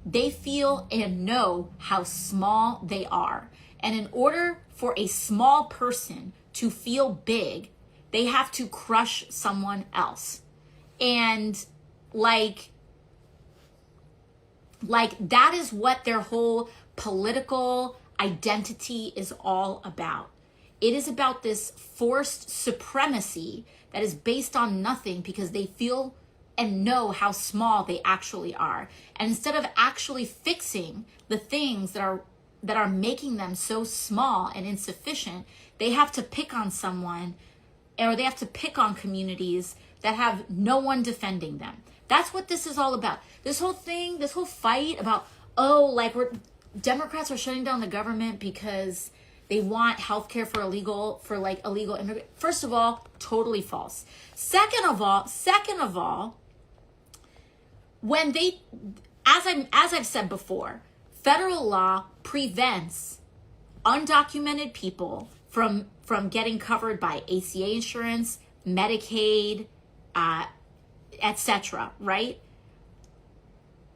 they feel and know how small they are. And in order for a small person to feel big, they have to crush someone else. And like that is what their whole political identity is all about. It is about this forced supremacy that is based on nothing, because they feel and know how small they actually are. And instead of actually fixing the things that are making them so small and insufficient, they have to pick on someone, or they have to pick on communities that have no one defending them. That's what this is all about. This whole thing, this whole fight about, Democrats are shutting down the government because they want healthcare for illegal immigrants. First of all, totally false. Second of all, when they, as I've said before, federal law prevents undocumented people from getting covered by ACA insurance, Medicaid, etc., right?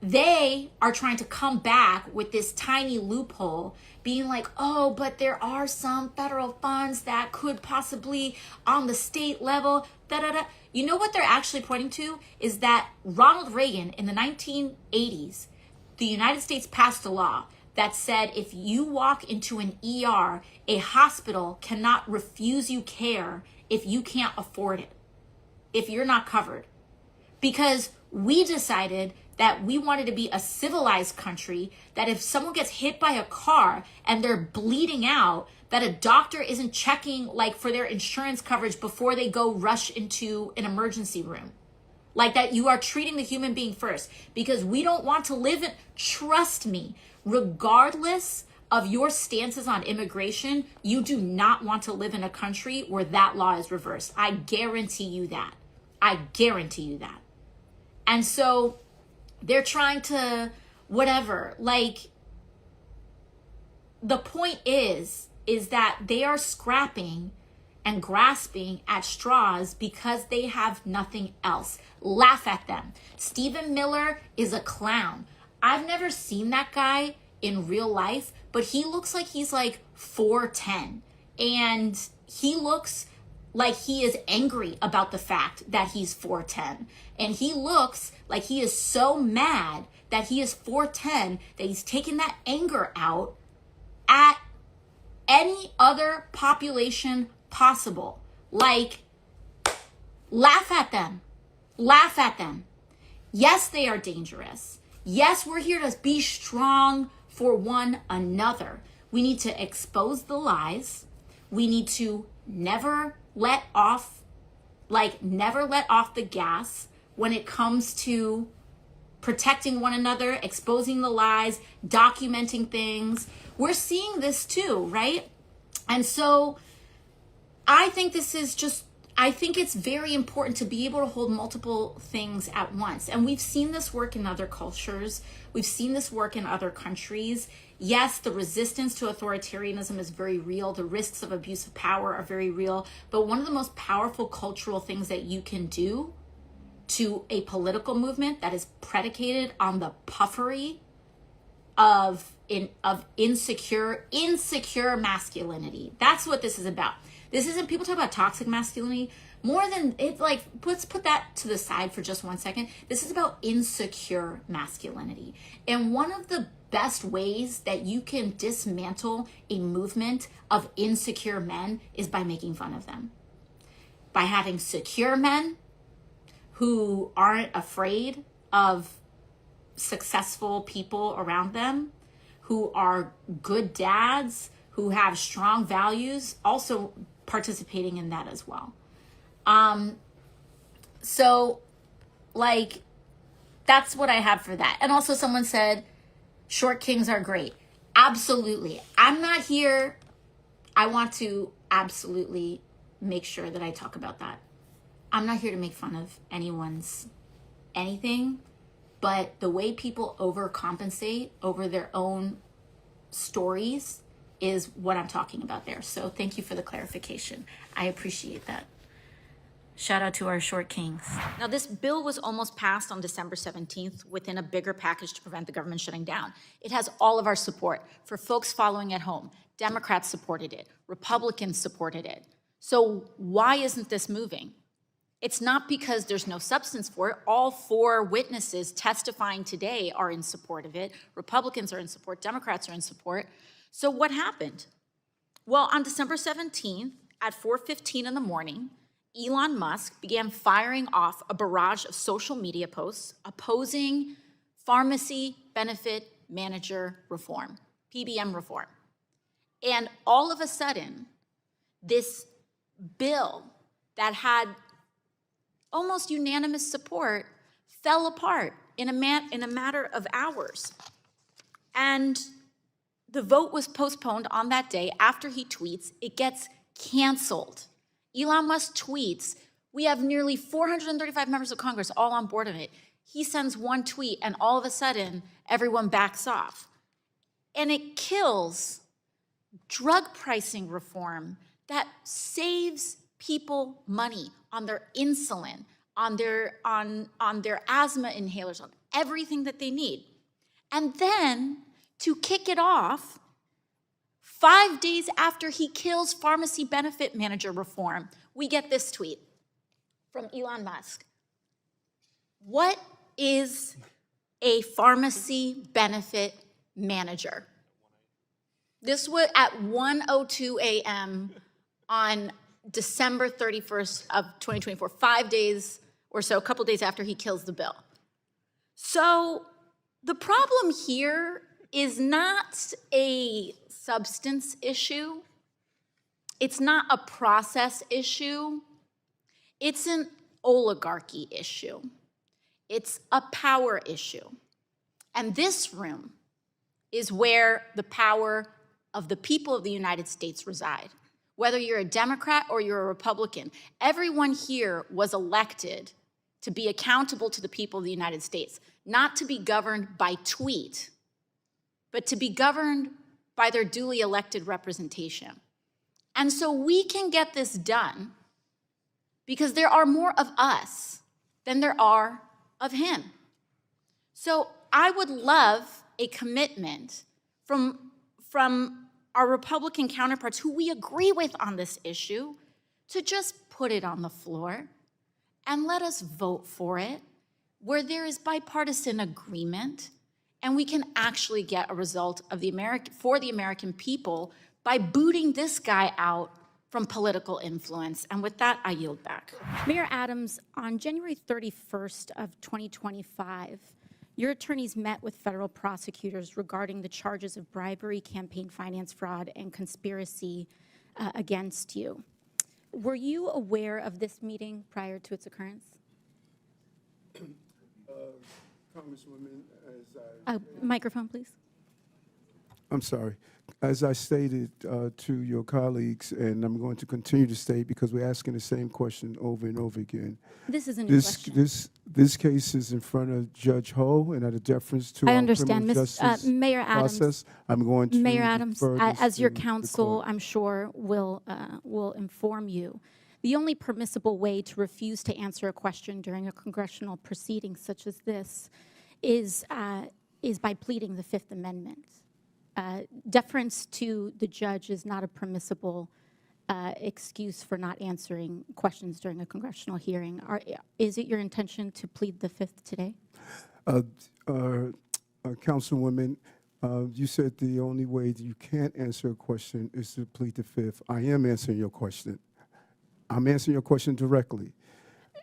They are trying to come back with this tiny loophole, being like, oh, but there are some federal funds that could possibly on the state level, You know what they're actually pointing to is that Ronald Reagan in the 1980s, the United States passed a law that said if you walk into an ER, a hospital cannot refuse you care if you can't afford it, if you're not covered. Because we decided that we wanted to be a civilized country, that if someone gets hit by a car and they're bleeding out, that a doctor isn't checking for their insurance coverage before they go rush into an emergency room. Like that you are treating the human being first, because we don't want to live in, trust me, regardless of your stances on immigration, you do not want to live in a country where that law is reversed. I guarantee you that. I guarantee you that. And so they're trying to whatever, the point is that they are scrapping and grasping at straws because they have nothing else. Laugh at them. Stephen Miller is a clown. I've never seen that guy in real life, but he looks like he's 4'10", and he looks like he is angry about the fact that he's 4'10". And he looks like he is so mad that he is 4'10", that he's taking that anger out at any other population possible. Like, laugh at them. Laugh at them. Yes, they are dangerous. Yes, we're here to be strong for one another. We need to expose the lies. We need to never let off the gas when it comes to protecting one another, exposing the lies, documenting things. We're seeing this too, right? And so I think it's very important to be able to hold multiple things at once. And we've seen this work in other cultures. We've seen this work in other countries. Yes, the resistance to authoritarianism is very real. The risks of abuse of power are very real. But one of the most powerful cultural things that you can do to a political movement that is predicated on the puffery of insecure masculinity. That's what this is about. This isn't, people talk about toxic masculinity. More than, it's like, let's put that to the side for just 1 second. This is about insecure masculinity. And one of the best ways that you can dismantle a movement of insecure men is by making fun of them. By having secure men who aren't afraid of successful people around them, who are good dads, who have strong values, also participating in that as well. So like, that's what I have for that. And also someone said, short kings are great. Absolutely. I'm not here. I want to absolutely make sure that I talk about that. I'm not here to make fun of anyone's anything, but the way people overcompensate over their own stories is what I'm talking about there. So thank you for the clarification. I appreciate that. Shout out to our short kings. Now, this bill was almost passed on December 17th within a bigger package to prevent the government shutting down. It has all of our support. For folks following at home, Democrats supported it. Republicans supported it. So why isn't this moving? It's not because there's no substance for it. All 4 witnesses testifying today are in support of it. Republicans are in support. Democrats are in support. So what happened? Well, on December 17th at 4:15 in the morning, Elon Musk began firing off a barrage of social media posts opposing pharmacy benefit manager reform, PBM reform. And all of a sudden, this bill that had almost unanimous support fell apart in a matter of hours. And the vote was postponed on that day. After he tweets, it gets canceled. Elon Musk tweets, we have nearly 435 members of Congress all on board of it. He sends one tweet and all of a sudden, everyone backs off. And it kills drug pricing reform that saves people money on their insulin, on their asthma inhalers, on everything that they need. And then to kick it off, 5 days after he kills pharmacy benefit manager reform, we get this tweet from Elon Musk. What is a pharmacy benefit manager? This was at 1:02 a.m. on December 31st of 2024, 5 days or so, a couple days after he kills the bill. So the problem here is not a substance issue. It's not a process issue. It's an oligarchy issue. It's a power issue. And this room is where the power of the people of the United States reside. Whether you're a Democrat or you're a Republican, everyone here was elected to be accountable to the people of the United States, not to be governed by tweet, but to be governed by their duly elected representation. And so we can get this done because there are more of us than there are of him. So I would love a commitment from our Republican counterparts who we agree with on this issue to just put it on the floor and let us vote for it where there is bipartisan agreement and we can actually get a result of for the American people by booting this guy out from political influence. And with that, I yield back. Mayor Adams, on January 31st of 2025, your attorneys met with federal prosecutors regarding the charges of bribery, campaign finance fraud, and conspiracy against you. Were you aware of this meeting prior to its occurrence? Congresswoman, as Microphone, please. I'm sorry. As I stated to your colleagues, and I'm going to continue to state because we're asking the same question over and over again. This is a new question. This case is in front of Judge Ho, and out of deference to I our understand, criminal justice Mayor Adams. process, I'm going to Mayor Adams, defer this as your to the counsel, court. I'm sure will inform you. The only permissible way to refuse to answer a question during a congressional proceeding such as this is by pleading the Fifth Amendment. Deference to the judge is not a permissible excuse for not answering questions during a congressional hearing. Is it your intention to plead the Fifth today? Councilwoman, you said the only way that you can't answer a question is to plead the Fifth. I am answering your question. I'm answering your question directly.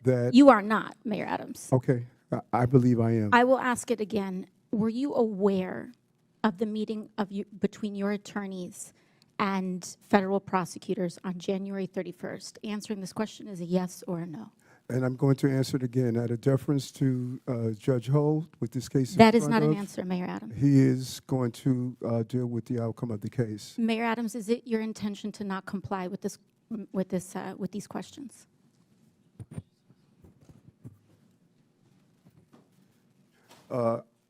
That You are not, Mayor Adams. Okay, I believe I am. I will ask it again. Were you aware of the meeting between your attorneys and federal prosecutors on January 31st? Answering this question is a yes or a no. And I'm going to answer it again. Out of deference to Judge Ho, with this case in That is front not an of, answer, Mayor Adams. He is going to deal with the outcome of the case. Mayor Adams, is it your intention to not comply with these questions?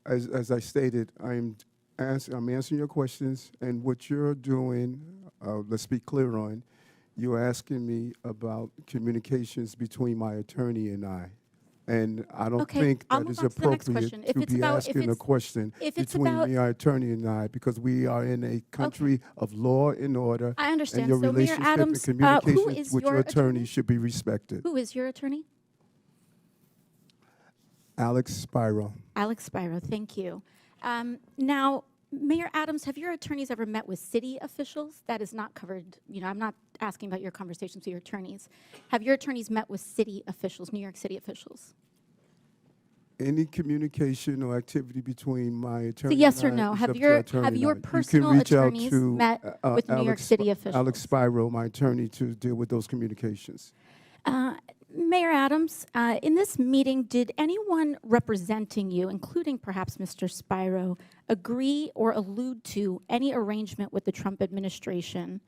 As I stated, I'm answering your questions, and what you're doing, let's be clear on, you're asking me about communications between my attorney and I. And I don't think that is appropriate to be asking a question between my attorney and I, because we are in a country of law and order. I understand. And your So, Mayor relationship Adams, and who communications is with your attorney should be respected. Who is your attorney? Alex Spiro. Alex Spiro, thank you. Now, Mayor Adams, have your attorneys ever met with city officials? That is not covered. I'm not asking about your conversations with your attorneys. Have your attorneys met with city officials, New York City officials? Any communication or activity between my attorney yes or and I no? is Have up to your our attorney and I. personal You can reach out attorneys to, met with New York City officials? Alex Spiro, my attorney, to deal with those communications. Mayor Adams, in this meeting, did anyone representing you, including perhaps Mr. Spiro, agree or allude to any arrangement with the Trump administration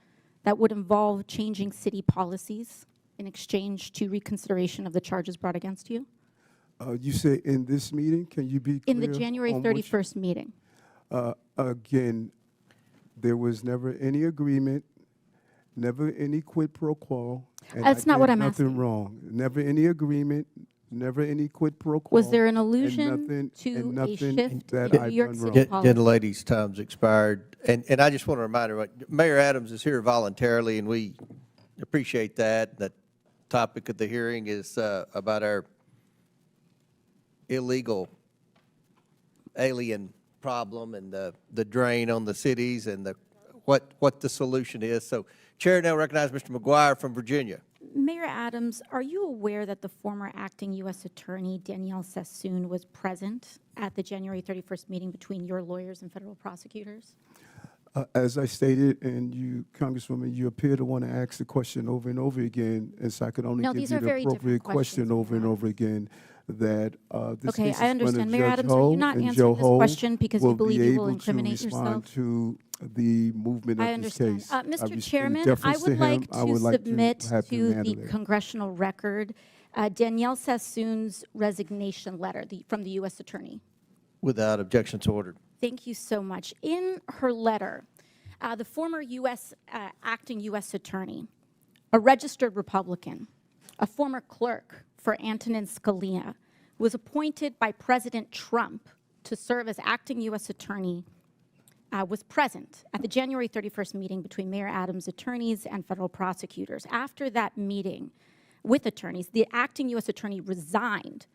that would involve changing city policies in exchange to reconsideration of the charges brought against you? You say in this meeting? Can you be clear? In the January 31st meeting. Again, there was never any agreement, never any quid pro quo. And That's not what I'm nothing asking. wrong. Never any agreement, never any quid pro quo. Was there an allusion and to nothing a shift that in I've New York done City wrong. policy? Gentlelady's time's expired. And I just want to remind her, Mayor Adams is here voluntarily, and we appreciate that. The topic of the hearing is about our illegal alien problem and the drain on the cities and what the solution is. So Chair now recognizes Mr. McGuire from Virginia. Mayor Adams, are you aware that the former acting U.S. Attorney Danielle Sassoon was present at the January 31st meeting between your lawyers and federal prosecutors? As I stated, and you, Congresswoman, you appear to want to ask the question over and over again, and so I could only No, give these you are the very different appropriate question questions. over and over again. That this Okay, case I is understand. under Mayor Judge Adams, are Ho, you not and answering Joe this Ho question because you believe be you will able to incriminate respond yourself? to the movement I of this understand. case. I Mr. in Chairman, I deference to would him, like I to would like submit have him to handle the it. congressional record Danielle Sassoon's resignation letter from the U.S. Attorney. Without objections ordered. Thank you so much. In her letter, the former acting U.S. Attorney, a registered Republican, a former clerk for Antonin Scalia, was appointed by President Trump to serve as acting U.S. Attorney was present at the January 31st meeting between Mayor Adams' attorneys and federal prosecutors. After that meeting with attorneys, the acting U.S. attorney resigned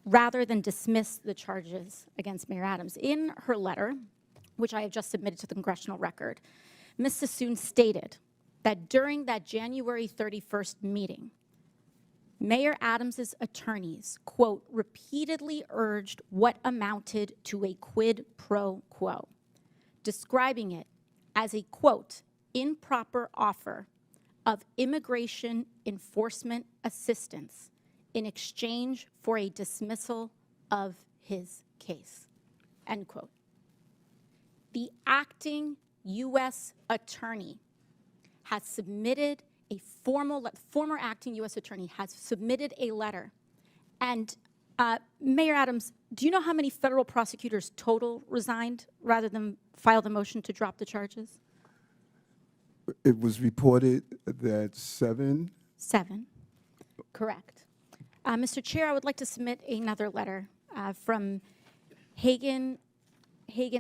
rather than dismiss the charges against Mayor Adams. In her letter, which I have just submitted to the congressional record, Ms. Sassoon stated that during that January 31st meeting, Mayor Adams's attorneys, quote, repeatedly urged what amounted to a quid pro quo, describing it as a, quote, improper offer of immigration enforcement assistance in exchange for a dismissal of his case, end quote. The acting U.S. attorney has submitted a former acting U.S. attorney has submitted a letter. And Mayor Adams, do you know how many federal prosecutors total resigned rather than file the motion to drop the charges? It was reported that 7. 7, correct. Mr. Chair, I would like to submit another letter from Hagan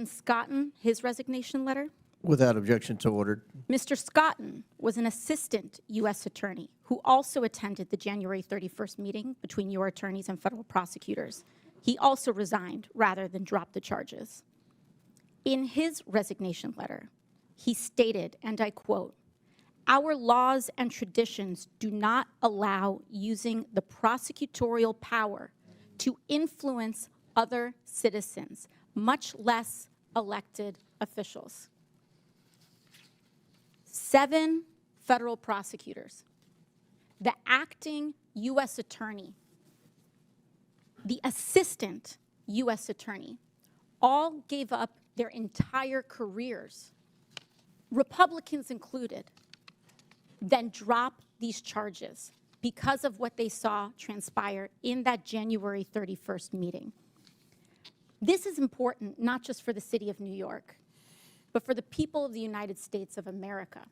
Scotton, his resignation letter. Without objection, so ordered. Mr. Scotton was an assistant U.S. attorney who also attended the January 31st meeting between your attorneys and federal prosecutors. He also resigned rather than drop the charges. In his resignation letter, he stated, and I quote, "Our laws and traditions do not allow using the prosecutorial power to influence other citizens, much less elected officials." 7 federal prosecutors, the acting U.S. attorney, the assistant U.S. attorney, all gave up their entire careers, Republicans included, then drop these charges because of what they saw transpire in that January 31st meeting. This is important not just for the city of New York, but for the people of the United States of America.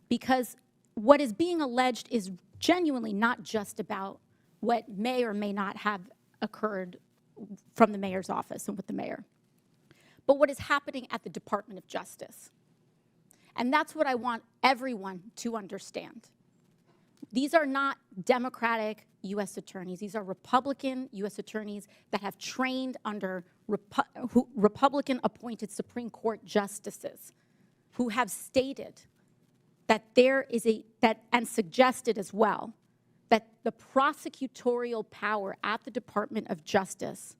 Because what is being alleged is genuinely not just about what may or may not have occurred from the mayor's office and with the mayor, but what is happening at the Department of Justice. And that's what I want everyone to understand. These are not Democratic U.S. attorneys. These are Republican U.S. attorneys that have trained under Republican-appointed Supreme Court justices who have stated that there is and suggested as well, that the prosecutorial power at the Department of Justice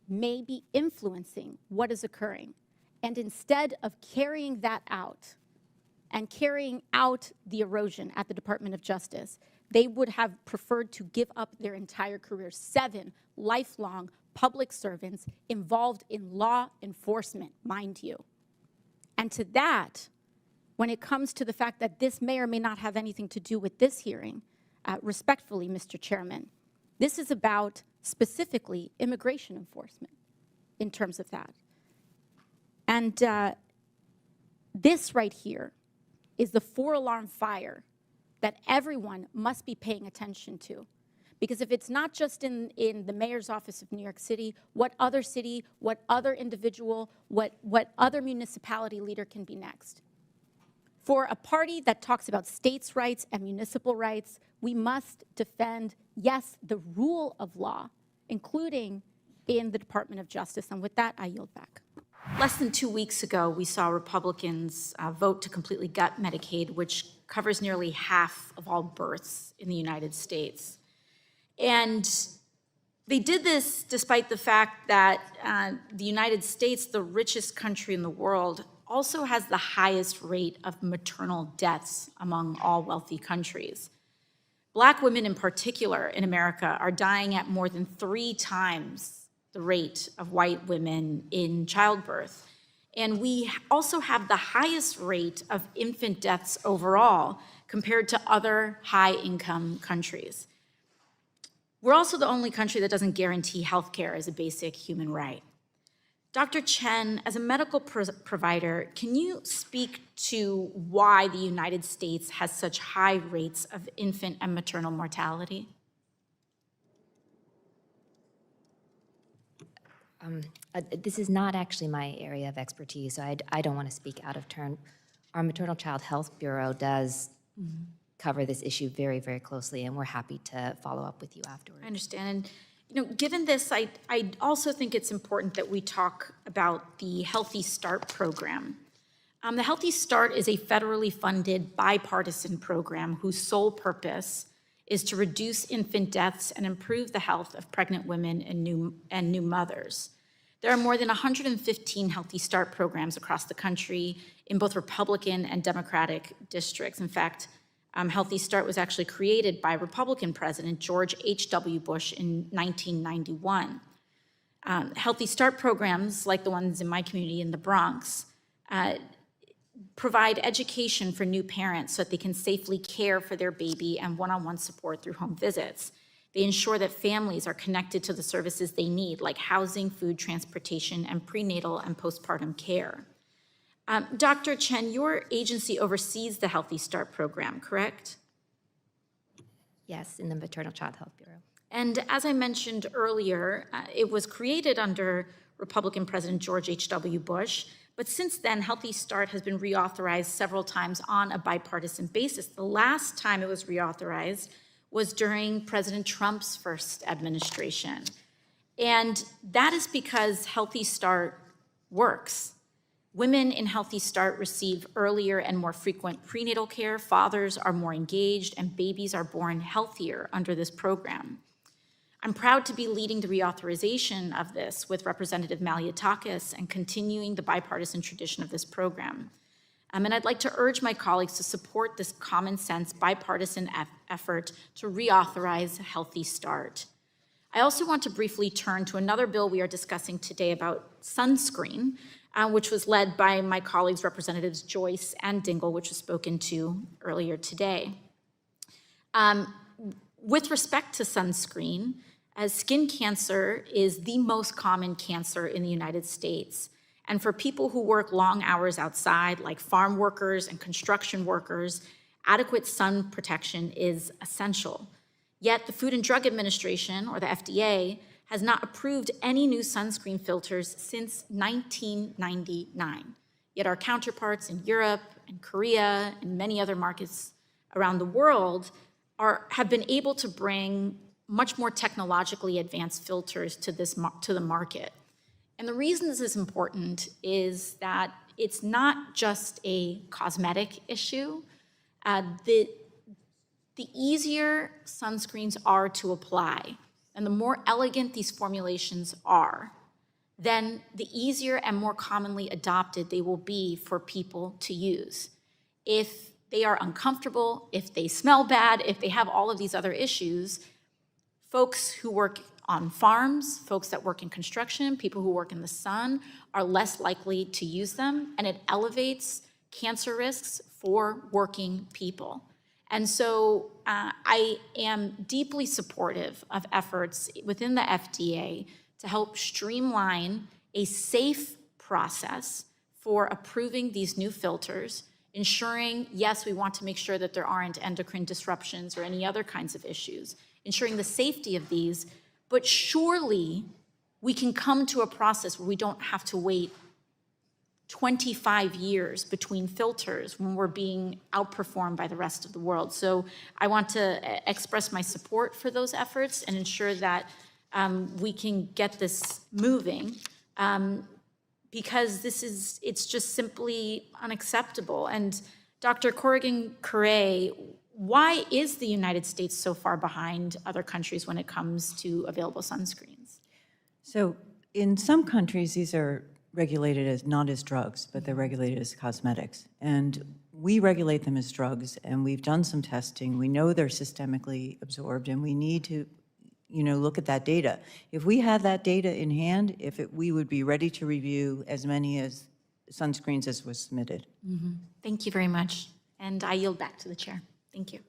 may be influencing what is occurring. And instead of carrying that out and carrying out the erosion at the Department of Justice, they would have preferred to give up their entire careers. 7 lifelong public servants involved in law enforcement, mind you. And to that, when it comes to the fact that this may or may not have anything to do with this hearing, respectfully, Mr. Chairman, this is about specifically immigration enforcement in terms of that. And this right here is the 4-alarm fire that everyone must be paying attention to. Because if it's not just in the mayor's office of New York City, what other city, what other individual, what other municipality leader can be next? For a party that talks about states' rights and municipal rights, we must defend, yes, the rule of law, including in the Department of Justice. And with that, I yield back. Less than 2 weeks ago, we saw Republicans vote to completely gut Medicaid, which covers nearly half of all births in the United States. And they did this despite the fact that the United States, the richest country in the world, also has the highest rate of maternal deaths among all wealthy countries. Black women in particular in America are dying at more than 3 times the rate of white women in childbirth. And we also have the highest rate of infant deaths overall compared to other high-income countries. We're also the only country that doesn't guarantee healthcare as a basic human right. Dr. Chen, as a medical provider, can you speak to why the United States has such high rates of infant and maternal mortality? This is not actually my area of expertise, so I don't want to speak out of turn. Our Maternal Child Health Bureau does cover this issue very, very closely, and we're happy to follow up with you afterwards. I understand. And, given this, I also think it's important that we talk about the Healthy Start program. The Healthy Start is a federally funded bipartisan program whose sole purpose is to reduce infant deaths and improve the health of pregnant women and new mothers. There are more than 115 Healthy Start programs across the country in both Republican and Democratic districts. In fact, Healthy Start was actually created by Republican President George H.W. Bush in 1991. Healthy Start programs, like the ones in my community in the Bronx, provide education for new parents so that they can safely care for their baby and one-on-one support through home visits. They ensure that families are connected to the services they need, like housing, food, transportation, and prenatal and postpartum care. Dr. Chen, your agency oversees the Healthy Start program, correct? Yes, in the Maternal Child Health Bureau. And as I mentioned earlier, it was created under Republican President George H.W. Bush, but since then, Healthy Start has been reauthorized several times on a bipartisan basis. The last time it was reauthorized was during President Trump's first administration. And that is because Healthy Start works. Women in Healthy Start receive earlier and more frequent prenatal care, fathers are more engaged, and babies are born healthier under this program. I'm proud to be leading the reauthorization of this with Representative Malliotakis and continuing the bipartisan tradition of this program. And I'd like to urge my colleagues to support this common sense bipartisan effort to reauthorize Healthy Start. I also want to briefly turn to another bill we are discussing today about sunscreen, which was led by my colleagues, Representatives Joyce and Dingell, which was spoken to earlier today. With respect to sunscreen, as skin cancer is the most common cancer in the United States. And for people who work long hours outside, like farm workers and construction workers, adequate sun protection is essential. Yet the Food and Drug Administration, or the FDA, has not approved any new sunscreen filters since 1999. Yet our counterparts in Europe and Korea and many other markets around the world have been able to bring much more technologically advanced filters to the market. And the reason this is important is that it's not just a cosmetic issue. The easier sunscreens are to apply, and the more elegant these formulations are, then the easier and more commonly adopted they will be for people to use. If they are uncomfortable, if they smell bad, if they have all of these other issues, folks who work on farms, folks that work in construction, people who work in the sun are less likely to use them, and it elevates cancer risks for working people. And so I am deeply supportive of efforts within the FDA to help streamline a safe process for approving these new filters, ensuring, yes, we want to make sure that there aren't endocrine disruptions or any other kinds of issues, ensuring the safety of these, but surely we can come to a process where we don't have to wait 25 years between filters when we're being outperformed by the rest of the world. So I want to express my support for those efforts and ensure that we can get this moving because it's just simply unacceptable. And Dr. Corrigan-Curray, why is the United States so far behind other countries when it comes to available sunscreens? So in some countries, these are regulated as not as drugs, but they're regulated as cosmetics. And we regulate them as drugs, and we've done some testing. We know they're systemically absorbed, and we need to, look at that data. If we had that data in hand, we would be ready to review as many as sunscreens as was submitted. Thank you very much. And I yield back to the chair. Thank you.